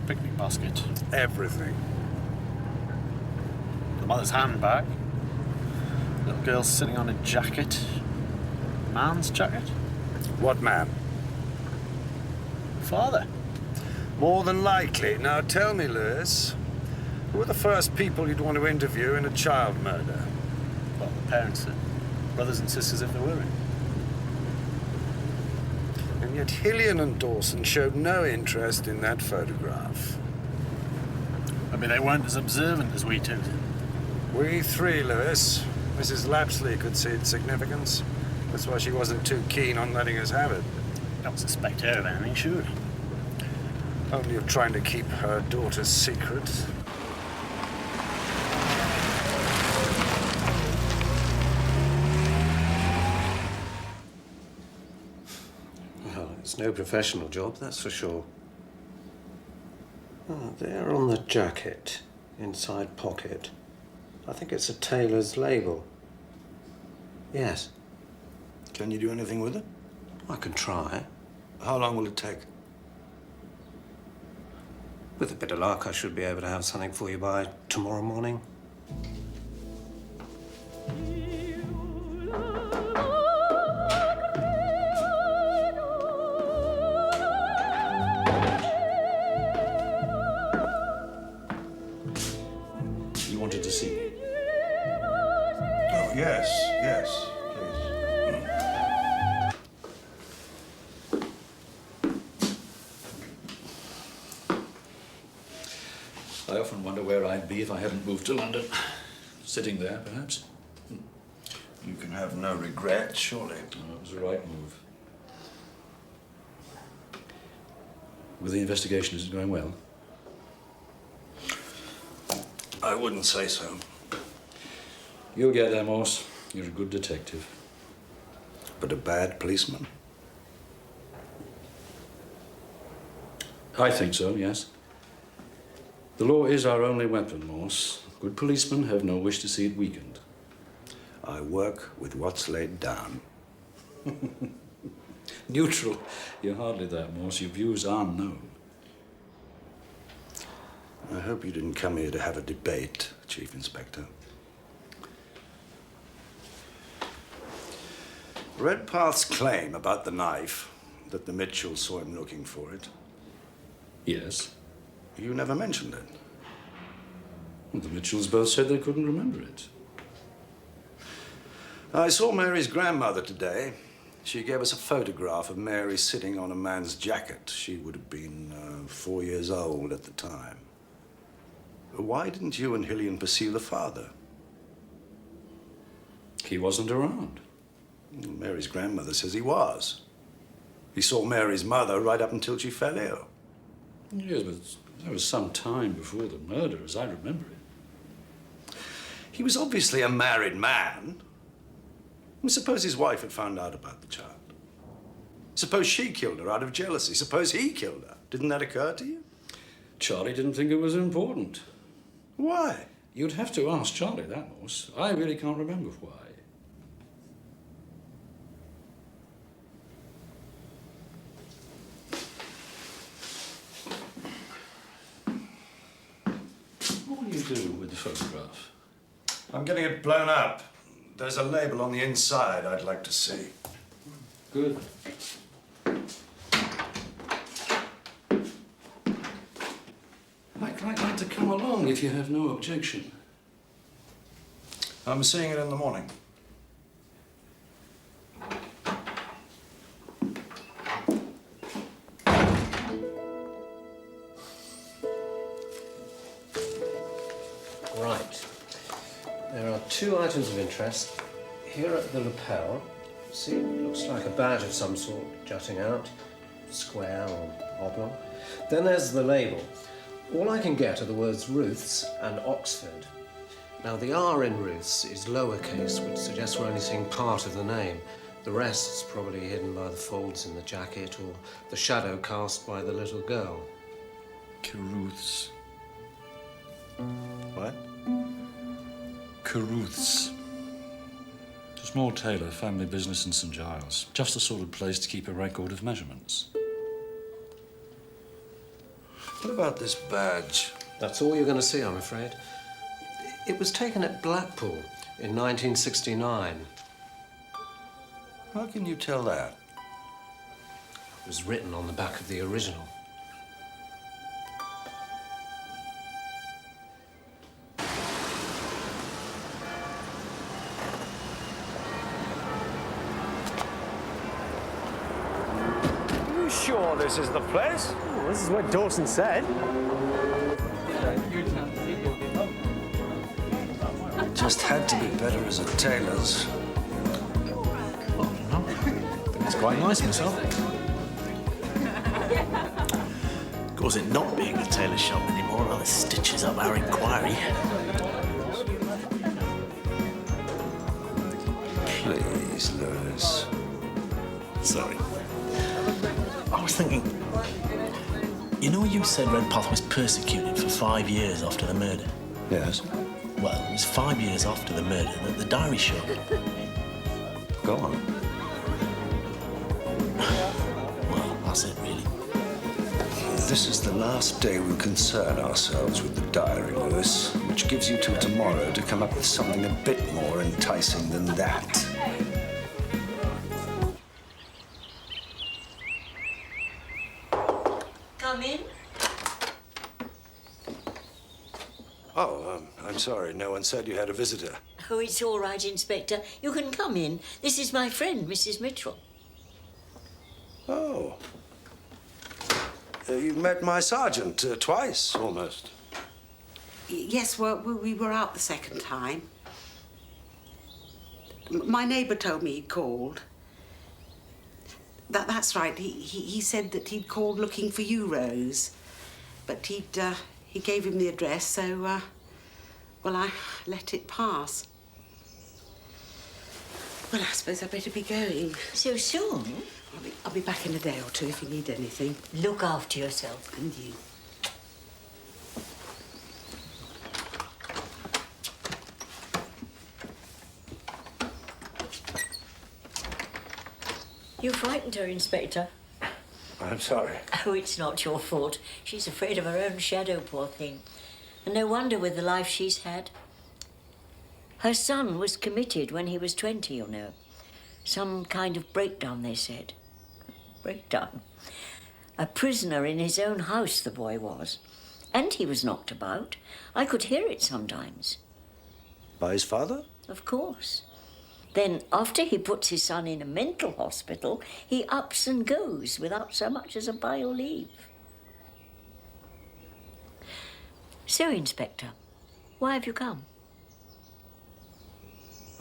Speaker 3: picnic basket.
Speaker 10: Everything.
Speaker 3: The mother's handbag. Little girl sitting on a jacket. Man's jacket.
Speaker 10: What man?
Speaker 3: Father.
Speaker 10: More than likely. Now tell me, Lewis, who are the first people you'd want to interview in a child murder?
Speaker 3: Well, the parents, brothers and sisters if there were any.
Speaker 10: And yet Hillian and Dawson showed no interest in that photograph.
Speaker 3: Maybe they weren't as observant as we two.
Speaker 10: We three, Lewis. Mrs. Lapsley could see its significance. That's why she wasn't too keen on letting us have it.
Speaker 3: Don't suspect her of anything, sure.
Speaker 10: Only of trying to keep her daughter's secret.
Speaker 1: Well, it's no professional job, that's for sure. Oh, there on the jacket, inside pocket. I think it's a tailor's label. Yes.
Speaker 4: Can you do anything with it?
Speaker 1: I can try.
Speaker 4: How long will it take?
Speaker 1: With a bit of luck, I should be able to have something for you by tomorrow morning.
Speaker 5: You wanted to see me?
Speaker 4: Oh, yes, yes,
Speaker 5: I often wonder where I'd be if I hadn't moved to London. Sitting there, perhaps.
Speaker 4: You can have no regrets, surely.
Speaker 5: No, it was the right move. With the investigation, is it going well?
Speaker 4: I wouldn't say so.
Speaker 5: You'll get there, Morse. You're a good detective.
Speaker 4: But a bad policeman?
Speaker 5: I think so, yes. The law is our only weapon, Morse. Good policemen have no wish to see it weakened.
Speaker 4: I work with what's laid down.
Speaker 5: Neutral. You're hardly that, Morse. Your views are known.
Speaker 4: I hope you didn't come here to have a debate, Chief Inspector. Redpath's claim about the knife, that the Mitchells saw him looking for it.
Speaker 5: Yes.
Speaker 4: You never mentioned it.
Speaker 5: Well, the Mitchells both said they couldn't remember it.
Speaker 4: I saw Mary's grandmother today. She gave us a photograph of Mary sitting on a man's jacket. She would have been 4 years old at the time. Why didn't you and Hillian pursue the father?
Speaker 5: He wasn't around.
Speaker 4: Mary's grandmother says he was. He saw Mary's mother right up until she fell ill.
Speaker 5: Yes, but that was some time before the murder, as I remember it.
Speaker 4: He was obviously a married man. And suppose his wife had found out about the child. Suppose she killed her out of jealousy. Suppose he killed her. Didn't that occur to you?
Speaker 5: Charlie didn't think it was important.
Speaker 4: Why?
Speaker 5: You'd have to ask Charlie that, Morse. I really can't remember why. What will you do with the photograph?
Speaker 4: I'm getting it blown up. There's a label on the inside I'd like to see.
Speaker 5: Good. I'd quite like to come along if you have no objection.
Speaker 4: I'm seeing it in the morning.
Speaker 1: Right. There are two items of interest. Here at the lapel, see, it looks like a badge of some sort jutting out, square or oblong. Then there's the label. All I can get are the words Ruth's and Oxford. Now, the R in Ruth's is lowercase, which suggests we're only seeing part of the name. The rest's probably hidden by the folds in the jacket or the shadow cast by the little girl.
Speaker 5: Caruth's.
Speaker 4: What?
Speaker 5: Caruth's. A small tailor, family business in St. Giles. Just the sort of place to keep a record of measurements.
Speaker 4: What about this badge?
Speaker 1: That's all you're going to see, I'm afraid. It was taken at Blackpool in 1969.
Speaker 4: How can you tell that?
Speaker 1: It was written on the back of the original.
Speaker 6: sure this is the place?
Speaker 3: Well, this is what Dawson said.
Speaker 10: Just had to be better as a tailor's.
Speaker 3: It's quite nice myself. Cause it not being a tailor shop anymore rather stitches up our inquiry.
Speaker 10: Please, Lewis.
Speaker 3: Sorry. I was thinking, you know you said Redpath was persecuted for 5 years after the murder?
Speaker 10: Yes.
Speaker 3: Well, it was 5 years after the murder that the diary showed.
Speaker 10: Go on.
Speaker 3: Well, that's it, really.
Speaker 10: This is the last day we'll concern ourselves with the diary, Lewis, which gives you till tomorrow to come up with something a bit more enticing than that.
Speaker 22: Come in.
Speaker 10: Oh, I'm sorry. No one said you had a visitor.
Speaker 22: Oh, it's all right, Inspector. You can come in. This is my friend, Mrs. Mitchell.
Speaker 10: Oh. You met my sergeant twice, almost.
Speaker 9: Yes, well, we were out the second time. My neighbour told me he'd called. That's right. He said that he'd called looking for you, Rose. But he gave him the address, so, well, I let it pass. Well, I suppose I'd better be going.
Speaker 22: So soon?
Speaker 9: I'll be back in a day or two if you need anything.
Speaker 22: Look after yourself.
Speaker 9: And you.
Speaker 22: You frightened her, Inspector.
Speaker 10: I'm sorry.
Speaker 22: Oh, it's not your fault. She's afraid of her own shadow, poor thing. And no wonder with the life she's had. Her son was committed when he was 20, you know. Some kind of breakdown, they said. Breakdown. A prisoner in his own house, the boy was. And he was knocked about. I could hear it sometimes.
Speaker 10: By his father?
Speaker 22: Of course. Then, after he puts his son in a mental hospital, he ups and goes without so much as a by your leave. So, Inspector, why have you come?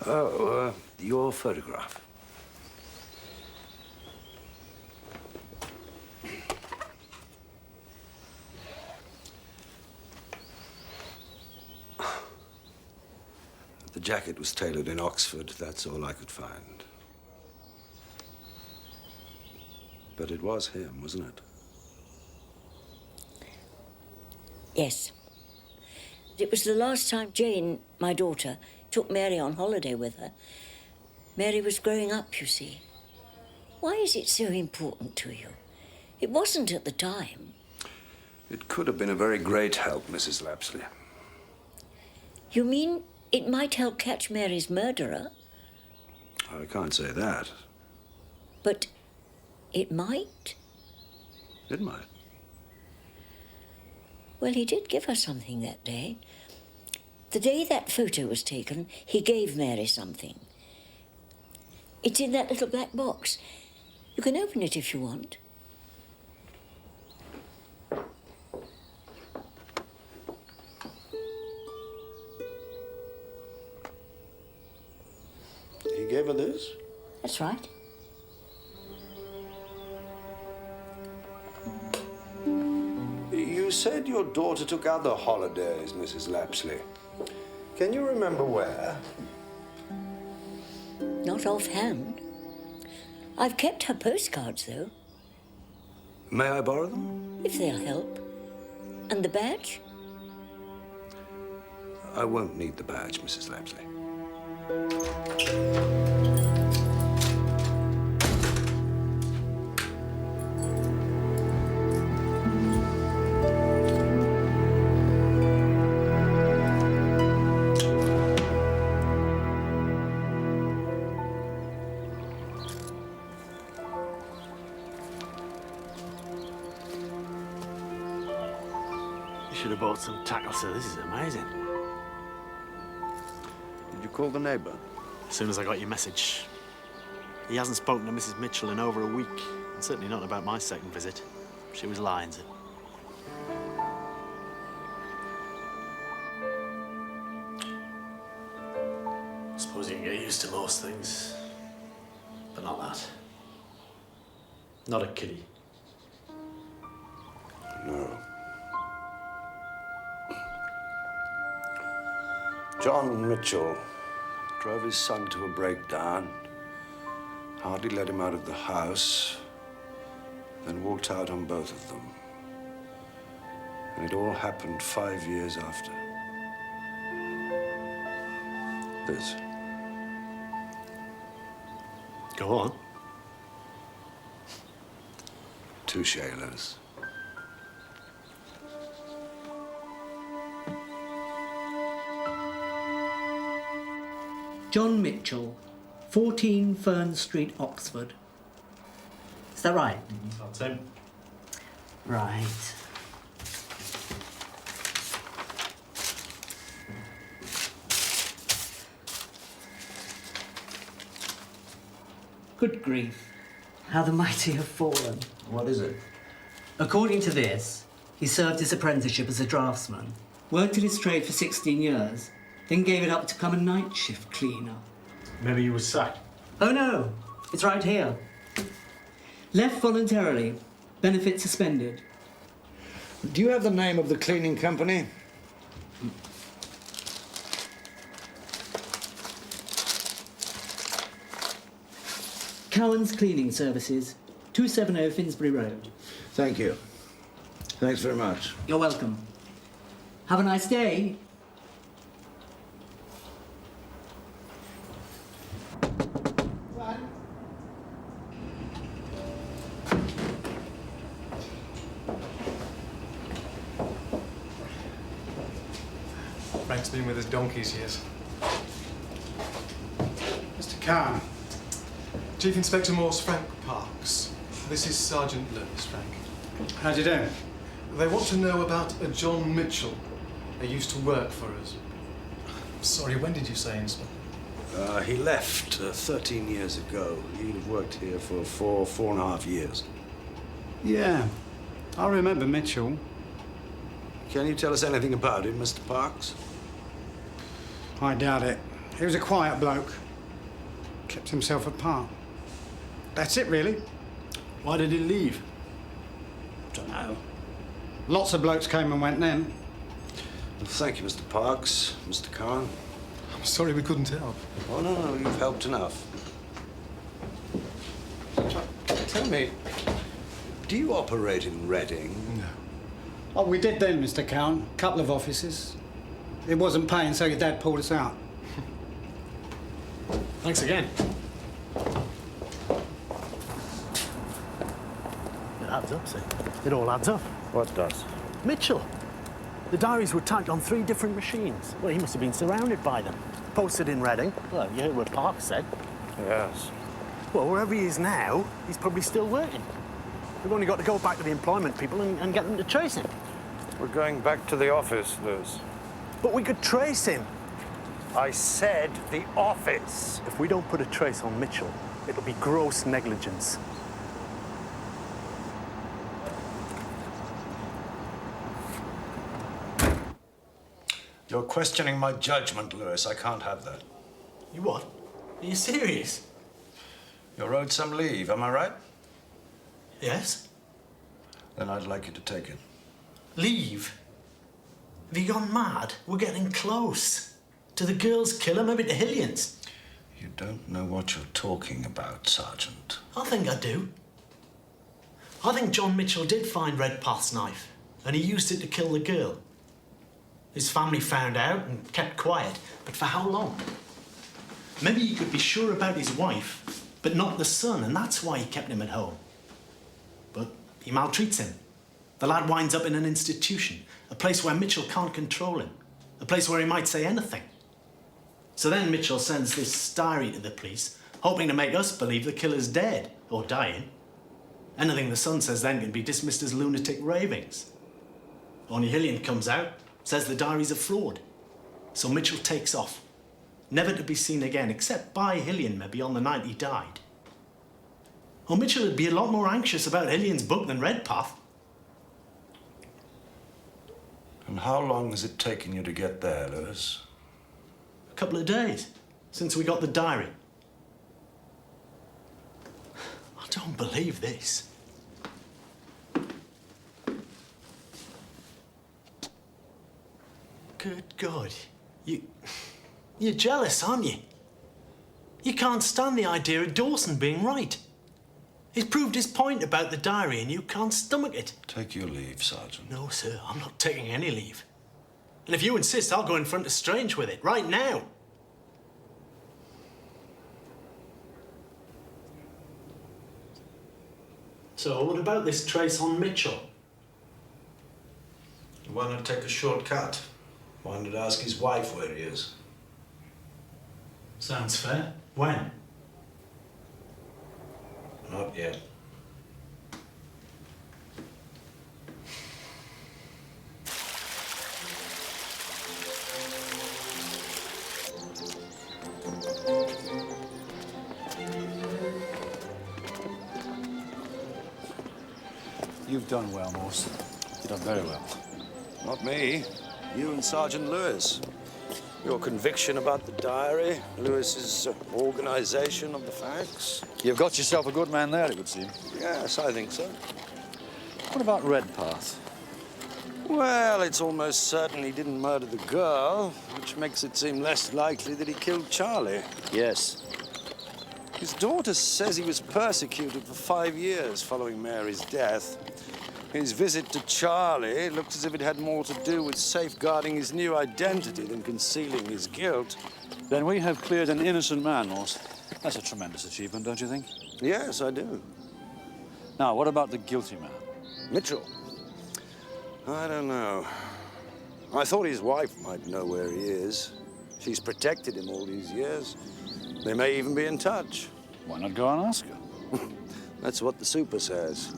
Speaker 10: Oh, your photograph. The jacket was tailored in Oxford. That's all I could find. But it was him, wasn't it?
Speaker 22: Yes. It was the last time Jane, my daughter, took Mary on holiday with her. Mary was growing up, you see. Why is it so important to you? It wasn't at the time.
Speaker 10: It could have been a very great help, Mrs. Lapsley.
Speaker 22: You mean it might help catch Mary's murderer?
Speaker 10: I can't say that.
Speaker 22: But it might?
Speaker 10: It might.
Speaker 22: Well, he did give her something that day. The day that photo was taken, he gave Mary something. It's in that little black box. You can open it if you want.
Speaker 10: He gave her this?
Speaker 22: That's right.
Speaker 10: You said your daughter took other holidays, Mrs. Lapsley. Can you remember where?
Speaker 22: Not offhand. I've kept her postcards, though.
Speaker 10: May I borrow them?
Speaker 22: If they'll help. And the badge?
Speaker 10: I won't need the badge, Mrs. Lapsley.
Speaker 3: You should have bought some tackle, sir. This is amazing.
Speaker 10: Did you call the neighbour?
Speaker 3: As soon as I got your message. He hasn't spoken to Mrs. Mitchell in over a week. Certainly not about my second visit. She was lying. I suppose you can get used to most things, but not that. Not a kiddie.
Speaker 4: No. John Mitchell drove his son to a breakdown, hardly let him out of the house, then walked out on both of them. And it all happened 5 years after. This.
Speaker 3: Go on.
Speaker 4: 2 Shaylers.
Speaker 6: John Mitchell, 14 Fern Street, Oxford. Is that right?
Speaker 3: That's him.
Speaker 6: Right. Good grief. How the mighty have fallen.
Speaker 4: What is it?
Speaker 6: According to this, he served his apprenticeship as a draftsman, worked at his trade for 16 years, then gave it up to become a night shift cleaner.
Speaker 3: Maybe he was sacked.
Speaker 6: Oh no, it's right here. Left voluntarily, benefits suspended.
Speaker 16: Do you have the name of the cleaning company?
Speaker 6: Cowan's Cleaning Services, 270 Finsbury Road.
Speaker 16: Thank you. Thanks very much.
Speaker 6: You're welcome. Have a nice day.
Speaker 21: Frank's been with us donkey's years.
Speaker 23: Mr. Khan.
Speaker 21: Chief Inspector Morse, Frank Parks. This is Sergeant Lewis, Frank.
Speaker 23: How do you do?
Speaker 21: They want to know about a John Mitchell. They used to work for us. Sorry, when did you say, Inspector?
Speaker 4: He left 13 years ago. He'd have worked here for 4.5 years.
Speaker 23: Yeah, I remember Mitchell.
Speaker 4: Can you tell us anything about him, Mr. Parks?
Speaker 23: I doubt it. He was a quiet bloke. Kept himself apart. That's it, really.
Speaker 3: Why did he leave?
Speaker 23: Don't know. Lots of blokes came and went then.
Speaker 4: Well, thank you, Mr. Parks. Mr. Khan.
Speaker 21: I'm sorry we couldn't help.
Speaker 4: Oh, no, you've helped enough. Tell me, do you operate in Reading?
Speaker 21: No.
Speaker 23: Oh, we did then, Mr. Cowan. A couple of offices. It wasn't paying, so your dad pulled us out.
Speaker 3: Thanks again.
Speaker 24: It adds up, see? It all adds up.
Speaker 16: What does?
Speaker 24: Mitchell. The diaries were typed on 3 different machines. Well, he must have been surrounded by them. Posted in Reading. Well, you heard what Park said.
Speaker 16: Yes.
Speaker 24: Well, wherever he is now, he's probably still working. We've only got to go back to the employment people and get them to trace him.
Speaker 16: We're going back to the office, Lewis.
Speaker 24: But we could trace him.
Speaker 16: I said the office.
Speaker 24: If we don't put a trace on Mitchell, it'll be gross negligence.
Speaker 4: You're questioning my judgment, Lewis. I can't have that.
Speaker 3: You what? Are you serious?
Speaker 4: You're owed some leave, am I right?
Speaker 3: Yes.
Speaker 4: Then I'd like you to take it.
Speaker 3: Leave? Have you gone mad? We're getting close. To the girl's killer, maybe to Hillian's.
Speaker 4: You don't know what you're talking about, Sergeant.
Speaker 3: I think I do. I think John Mitchell did find Redpath's knife, and he used it to kill the girl. His family found out and kept quiet, but for how long? Maybe he could be sure about his wife, but not the son, and that's why he kept him at home. But he maltreats him. The lad winds up in an institution, a place where Mitchell can't control him, a place where he might say anything. So then Mitchell sends this diary to the police, hoping to make us believe the killer's dead or dying. Anything the son says then can be dismissed as lunatic ravings. Only Hillian comes out, says the diary's a fraud. So Mitchell takes off, never to be seen again, except by Hillian maybe on the night he died. Well, Mitchell would be a lot more anxious about Hillian's book than Redpath.
Speaker 4: And how long has it taken you to get there, Lewis?
Speaker 3: A couple of days, since we got the diary. I don't believe this. Good God. You're jealous, aren't you? You can't stand the idea of Dawson being right. He's proved his point about the diary and you can't stomach it.
Speaker 4: Take your leave, Sergeant.
Speaker 3: No, sir, I'm not taking any leave. And if you insist, I'll go in front of Strange with it, right now. So, what about this trace on Mitchell?
Speaker 4: Why not take a shortcut? Why not ask his wife where he is?
Speaker 3: Sounds fair. When?
Speaker 4: Not yet.
Speaker 5: You've done well, Morse. You've done very well.
Speaker 4: Not me. You and Sergeant Lewis. Your conviction about the diary, Lewis's organization of the facts.
Speaker 5: You've got yourself a good man there, it would seem.
Speaker 4: Yes, I think so.
Speaker 5: What about Redpath?
Speaker 4: Well, it's almost certain he didn't murder the girl, which makes it seem less likely that he killed Charlie.
Speaker 5: Yes.
Speaker 4: His daughter says he was persecuted for 5 years following Mary's death. His visit to Charlie looked as if it had more to do with safeguarding his new identity than concealing his guilt.
Speaker 5: Then we have cleared an innocent man, Morse. That's a tremendous achievement, don't you think?
Speaker 4: Yes, I do.
Speaker 5: Now, what about the guilty man?
Speaker 4: Mitchell? I don't know. I thought his wife might know where he is. She's protected him all these years. They may even be in touch.
Speaker 5: Why not go and ask her?
Speaker 4: That's what the super says.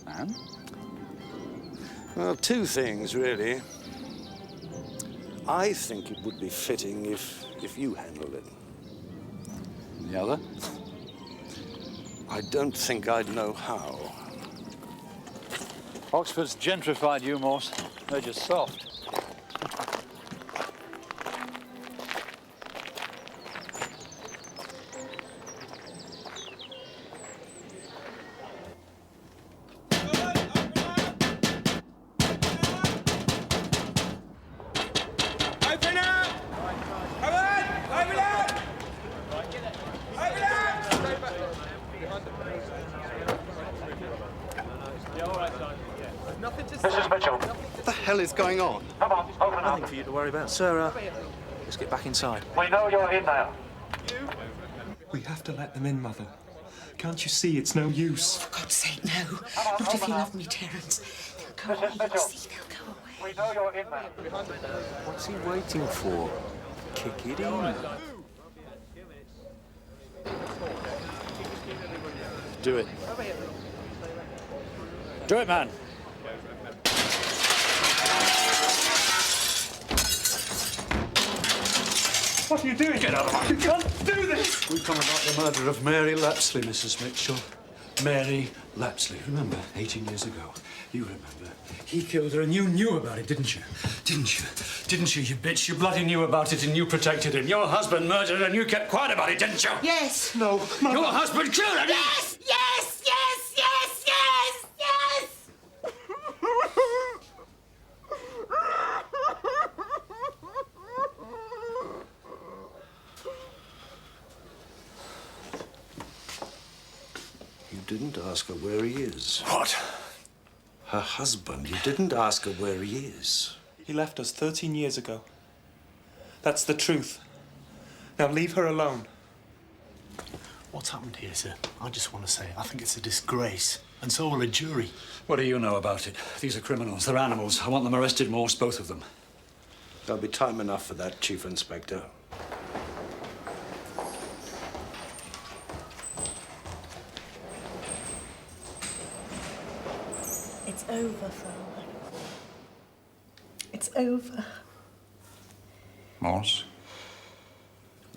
Speaker 5: And?
Speaker 4: Well, two things, really. I think it would be fitting if you handled it.
Speaker 5: The other?
Speaker 4: I don't think I'd know how.
Speaker 5: Oxford's gentrified you, Morse. They're just soft.
Speaker 21: Mrs. Mitchell. What the hell is going on? Come on, open up. Nothing for you to worry about. Sir, let's get back inside. We know you're in there.
Speaker 14: We have to let them in, Mother. Can't you see it's no use?
Speaker 9: For God's sake, no. Not if you love me, Terence. They'll go away. You'll see, they'll go away.
Speaker 21: We know you're in there.
Speaker 14: What's he waiting for? Kick it in.
Speaker 5: Do it. Do it, man.
Speaker 21: What are you doing? Get out of my... You can't do this!
Speaker 5: We've come about the murder of Mary Lapsley, Mrs. Mitchell. Mary Lapsley. Remember, 18 years ago. You remember. He killed her and you knew about it, didn't you? Didn't you? Didn't you, you bitch? You bloody knew about it and you protected him. Your husband murdered her and you kept quiet about it, didn't you?
Speaker 9: Yes.
Speaker 21: No, Mother.
Speaker 5: Your husband killed her!
Speaker 9: Yes! Yes! Yes! Yes! Yes! Yes!
Speaker 4: You didn't ask her where he is.
Speaker 14: What?
Speaker 4: Her husband. You didn't ask her where he is.
Speaker 14: He left us 13 years ago. That's the truth. Now leave her alone.
Speaker 3: What's happened here, sir? I just want to say, I think it's a disgrace. And so will a jury.
Speaker 5: What do you know about it? These are criminals. They're animals. I want them arrested, Morse, both of them.
Speaker 4: There'll be time enough for that, Chief Inspector.
Speaker 11: It's over, Fraulein. It's over.
Speaker 4: Morse?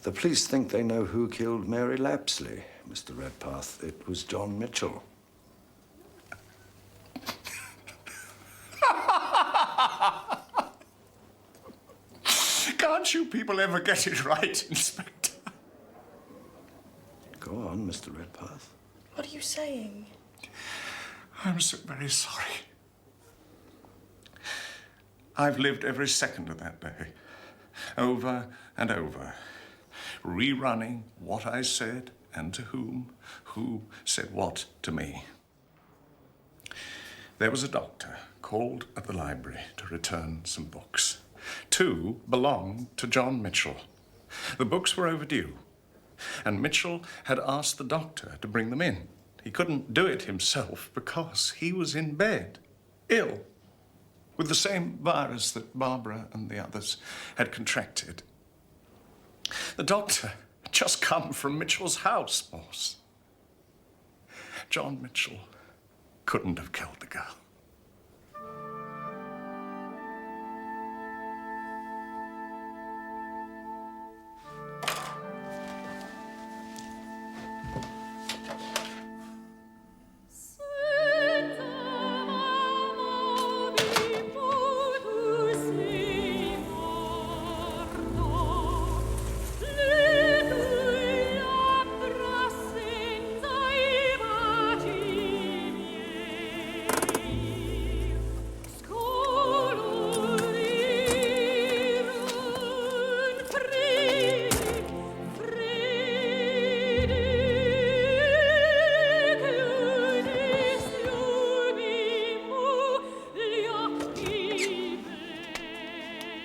Speaker 4: The police think they know who killed Mary Lapsley, Mr. Redpath. It was John Mitchell.
Speaker 12: Can't you people ever get it right, Inspector?
Speaker 4: Go on, Mr. Redpath.
Speaker 15: What are you saying?
Speaker 12: I'm so very sorry. I've lived every second of that day, over and over, rerunning what I said and to who said what to me. There was a doctor called at the library to return some books. 2 belonged to John Mitchell. The books were overdue, and Mitchell had asked the doctor to bring them in. He couldn't do it himself because he was in bed, ill, with the same virus that Barbara and the others had contracted. The doctor had just come from Mitchell's house, Morse. John Mitchell couldn't have killed the girl.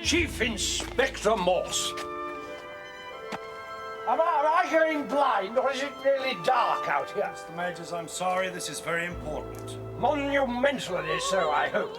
Speaker 8: Chief Inspector Morse.
Speaker 17: Am I going blind, or is it really dark out here?
Speaker 18: Mr. Majors, I'm sorry. This is very important.
Speaker 17: Monumentally so, I hope.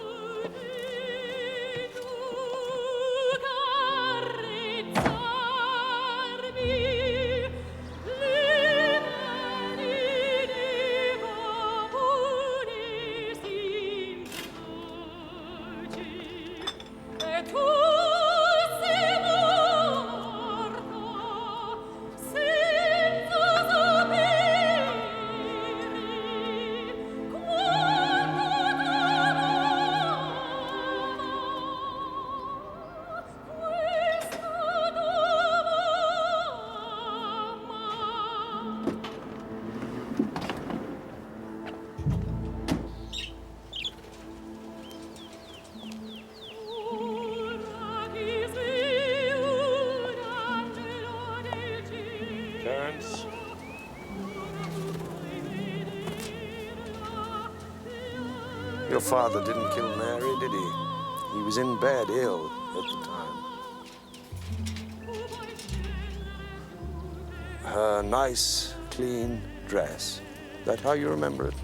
Speaker 4: Your father didn't kill Mary, did he? He was in bed, ill at the time. Her nice, clean dress. That how you remember it?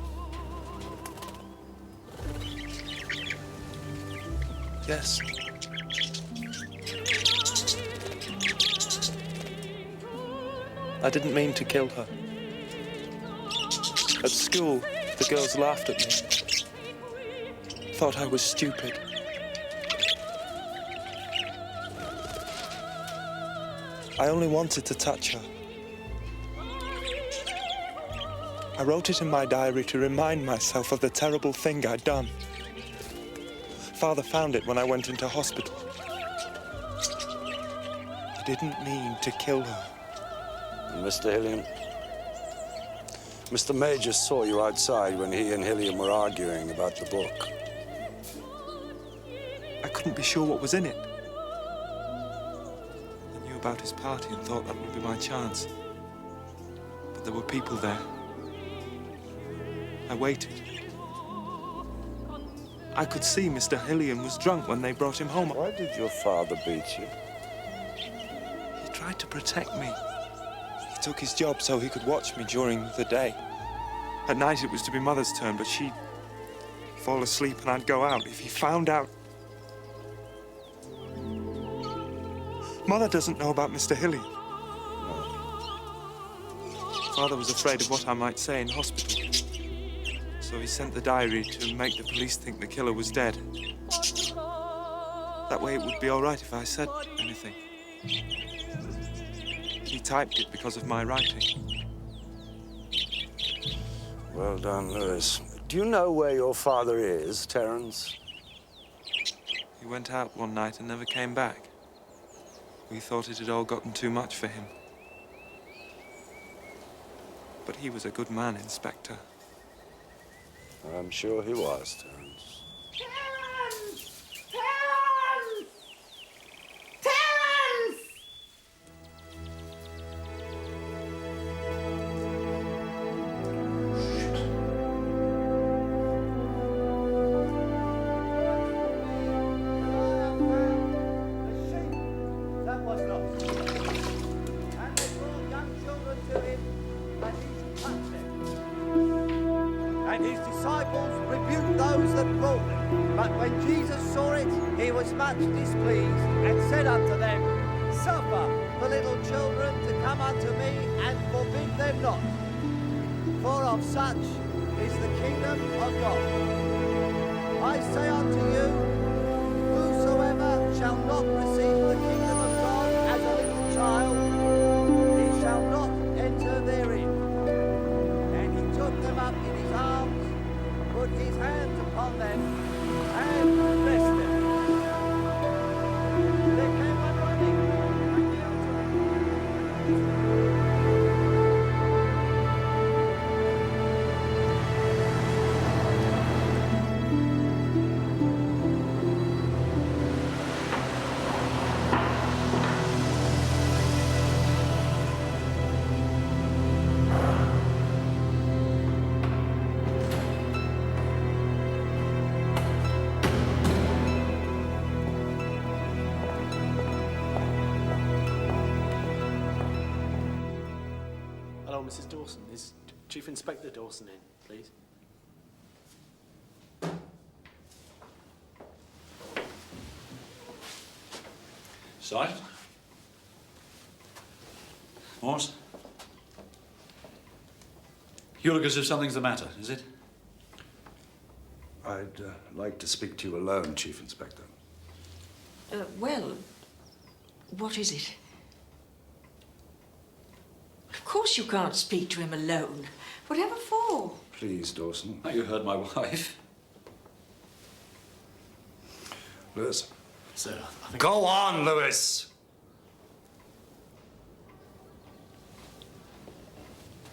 Speaker 14: Yes. I didn't mean to kill her. At school, the girls laughed at me. Thought I was stupid. I only wanted to touch her. I wrote it in my diary to remind myself of the terrible thing I'd done. Father found it when I went into hospital. I didn't mean to kill her.
Speaker 4: Mr. Hillian, Mr. Major saw you outside when he and Hillian were arguing about the book.
Speaker 14: I couldn't be sure what was in it. I knew about his party and thought that would be my chance. But there were people there. I waited. I could see Mr. Hillian was drunk when they brought him home.
Speaker 4: Why did your father beat you?
Speaker 14: He tried to protect me. He took his job so he could watch me during the day. At night it was to be Mother's turn, but she'd fall asleep and I'd go out. If he found out... Mother doesn't know about Mr. Hillian. Father was afraid of what I might say in hospital. So he sent the diary to make the police think the killer was dead. That way it would be all right if I said anything. He typed it because of my writing.
Speaker 4: Well done, Lewis. Do you know where your father is, Terence?
Speaker 14: He went out one night and never came back. We thought it had all gotten too much for him. But he was a good man, Inspector.
Speaker 4: I'm sure he was, Terence.
Speaker 17: Terence! Terence! Terence!
Speaker 2: That was lost. And they brought young children to him, and he touched them. And his disciples rebuked those that brought them. But when Jesus saw it, he was much displeased, and said unto them, Suffer the little children to come unto me, and forbid them not. For of such is the kingdom of God. I say unto you, whosoever shall not receive the kingdom of God as a little child, he shall not enter therein. And he took them up in his arms, put his hands upon them, and blessed them. There came one running, and yelled to him.
Speaker 24: Hello, Mrs. Dawson. Is Chief Inspector Dawson in, please?
Speaker 5: Sergeant? Morse? You look as if something's the matter, is it?
Speaker 4: I'd like to speak to you alone, Chief Inspector.
Speaker 11: Well, what is it? Of course you can't speak to him alone. Whatever for?
Speaker 4: Please, Dawson.
Speaker 5: You heard my wife.
Speaker 4: Lewis.
Speaker 24: Sir, I think...
Speaker 4: Go on, Lewis!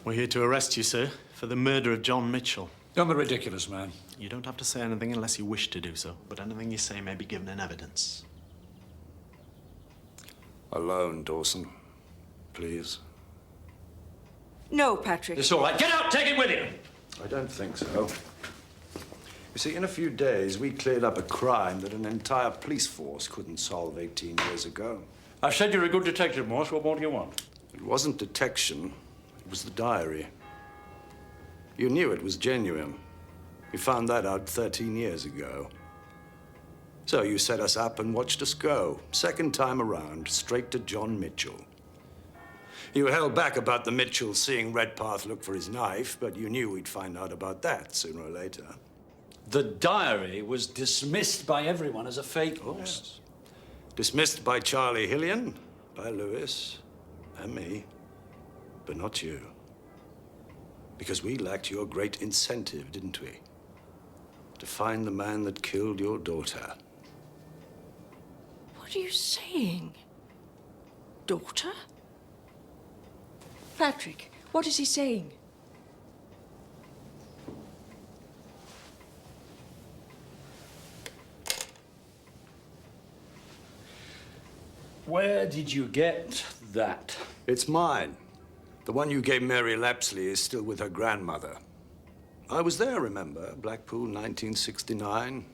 Speaker 24: We're here to arrest you, sir, for the murder of John Mitchell.
Speaker 5: You're the ridiculous man.
Speaker 24: You don't have to say anything unless you wish to do so, but anything you say may be given in evidence.
Speaker 4: Alone, Dawson. Please.
Speaker 11: No, Patrick.
Speaker 5: It's all right. Get out! Take him with you!
Speaker 4: I don't think so. You see, in a few days, we cleared up a crime that an entire police force couldn't solve 18 years ago.
Speaker 5: I've said you're a good detective, Morse. What more do you want?
Speaker 4: It wasn't detection. It was the diary. You knew it was genuine. We found that out 13 years ago. So you set us up and watched us go. Second time around, straight to John Mitchell. You held back about the Mitchells seeing Redpath look for his knife, but you knew we'd find out about that sooner or later.
Speaker 5: The diary was dismissed by everyone as a fake.
Speaker 4: Yes. Dismissed by Charlie Hillian, by Lewis, and me, but not you. Because we lacked your great incentive, didn't we? To find the man that killed your daughter.
Speaker 11: What are you saying? Daughter? Patrick, what is he saying?
Speaker 5: Where did you get that?
Speaker 4: It's mine. The one you gave Mary Lapsley is still with her grandmother. I was there, remember? Blackpool, 1969.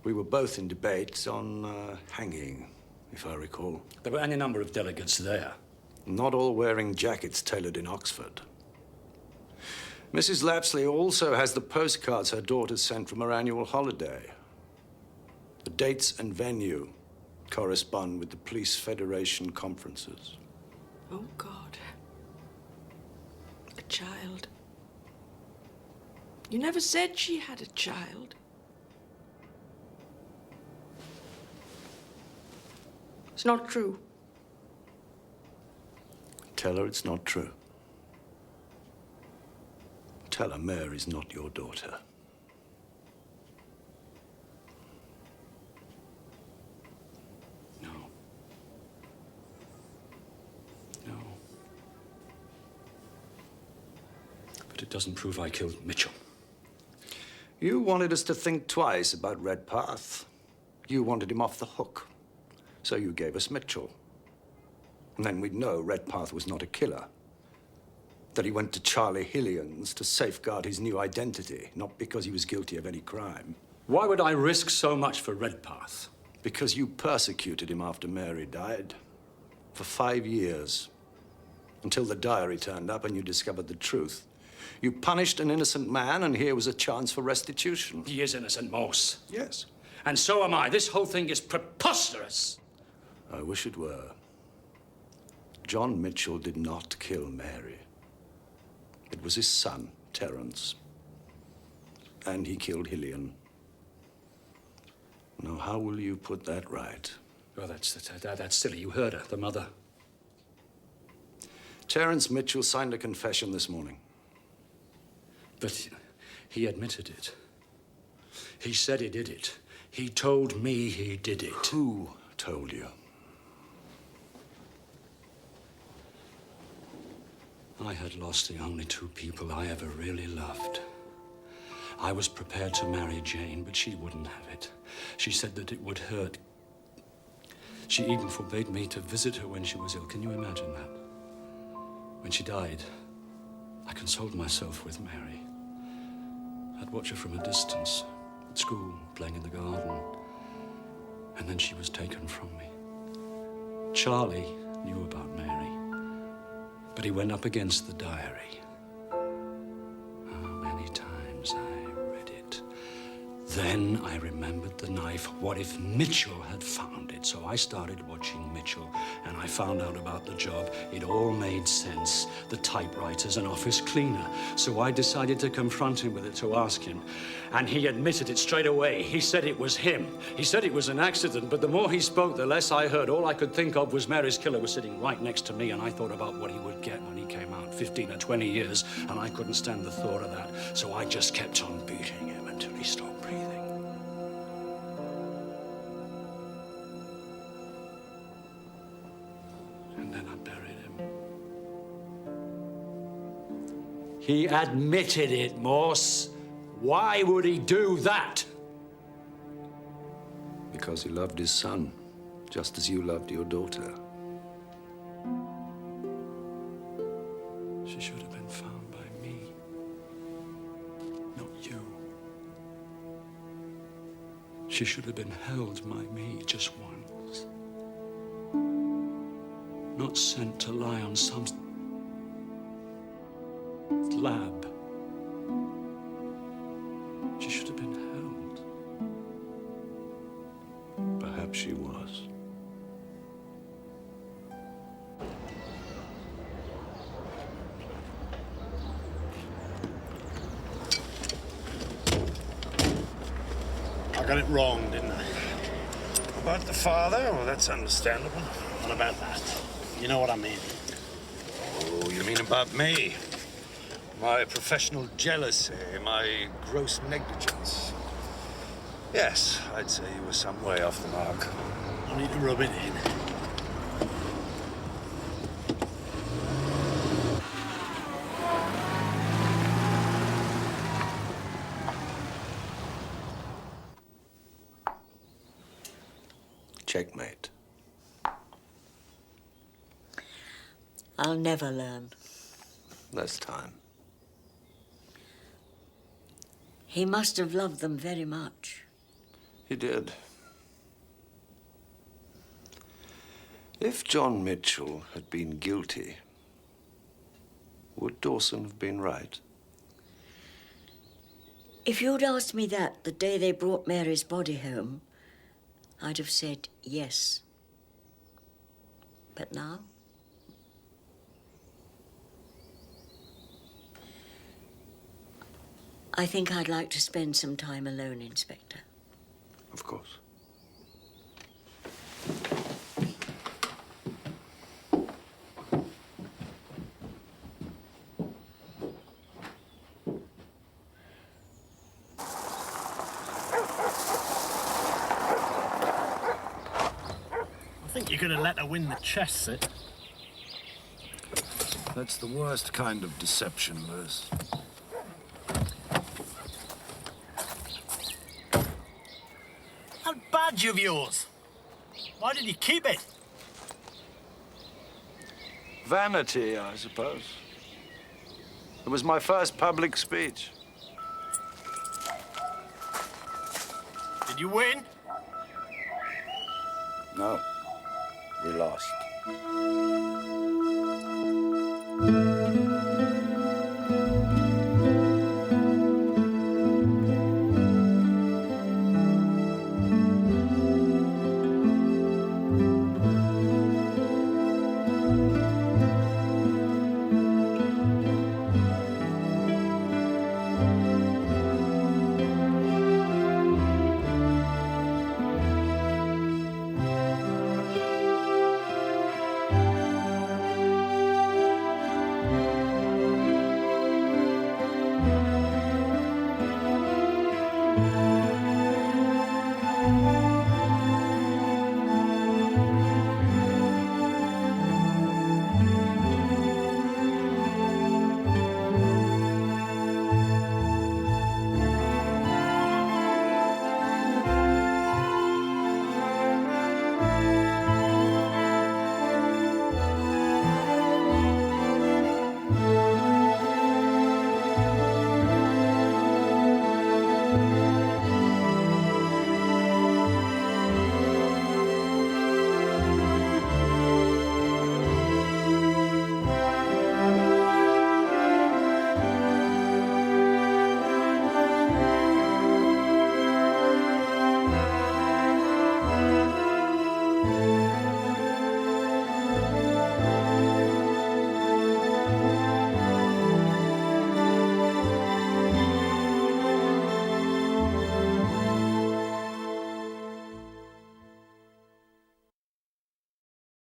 Speaker 4: We were both in debate on hanging, if I recall.
Speaker 5: There were any number of delegates there.
Speaker 4: Not all wearing jackets tailored in Oxford. Mrs. Lapsley also has the postcards her daughter sent from her annual holiday. The dates and venue correspond with the Police Federation conferences.
Speaker 11: Oh, God. A child. You never said she had a child. It's not true.
Speaker 4: Tell her it's not true. Tell her Mary's not your daughter.
Speaker 5: No. No. But it doesn't prove I killed Mitchell.
Speaker 4: You wanted us to think twice about Redpath. You wanted him off the hook. So you gave us Mitchell. And then we'd know Redpath was not a killer. That he went to Charlie Hillian's to safeguard his new identity, not because he was guilty of any crime.
Speaker 5: Why would I risk so much for Redpath?
Speaker 4: Because you persecuted him after Mary died. For 5 years. Until the diary turned up and you discovered the truth. You punished an innocent man, and here was a chance for restitution.
Speaker 5: He is innocent, Morse.
Speaker 4: Yes.
Speaker 5: And so am I. This whole thing is preposterous.
Speaker 4: I wish it were. John Mitchell did not kill Mary. It was his son, Terence. And he killed Hillian. Now, how will you put that right?
Speaker 5: Well, that's silly. You heard her, the mother.
Speaker 4: Terence Mitchell signed a confession this morning.
Speaker 5: But he admitted it. He said he did it. He told me he did it.
Speaker 4: Who told you?
Speaker 5: I had lost the only two people I ever really loved. I was prepared to marry Jane, but she wouldn't have it. She said that it would hurt. She even forbade me to visit her when she was ill. Can you imagine that? When she died, I consoled myself with Mary. I'd watch her from a distance, at school, playing in the garden. And then she was taken from me. Charlie knew about Mary, but he went up against the diary. How many times I read it. Then I remembered the knife. What if Mitchell had found it? So I started watching Mitchell, and I found out about the job. It all made sense. The typewriter's an office cleaner. So I decided to confront him with it, to ask him. And he admitted it straight away. He said it was him. He said it was an accident, but the more he spoke, the less I heard. All I could think of was Mary's killer was sitting right next to me, and I thought about what he would get when he came out, 15 or 20 years, and I couldn't stand the thought of that. So I just kept on beating him until he stopped breathing. And then I buried him. He admitted it, Morse. Why would he do that?
Speaker 4: Because he loved his son, just as you loved your daughter.
Speaker 5: She should have been found by me, not you. She should have been held by me just once. Not sent to lie on some lab. She should have been held.
Speaker 4: Perhaps she was.
Speaker 17: I got it wrong, didn't I? About the father? Well, that's understandable. What about that? You know what I mean. Oh, you mean about me? My professional jealousy, my gross negligence. Yes, I'd say you were some way off the mark. I need to rub it in.
Speaker 4: Checkmate.
Speaker 22: I'll never learn.
Speaker 4: Less time.
Speaker 22: He must have loved them very much.
Speaker 4: He did. If John Mitchell had been guilty, would Dawson have been right?
Speaker 22: If you'd asked me that the day they brought Mary's body home, I'd have said yes. But now? I think I'd like to spend some time alone, Inspector.
Speaker 4: Of course.
Speaker 24: think you're going to let her win the chess set.
Speaker 10: That's the worst kind of deception, Lewis.
Speaker 24: That badge of yours. Why did you keep it?
Speaker 10: Vanity, I suppose. It was my first public speech.
Speaker 24: Did you win?
Speaker 4: No, we lost.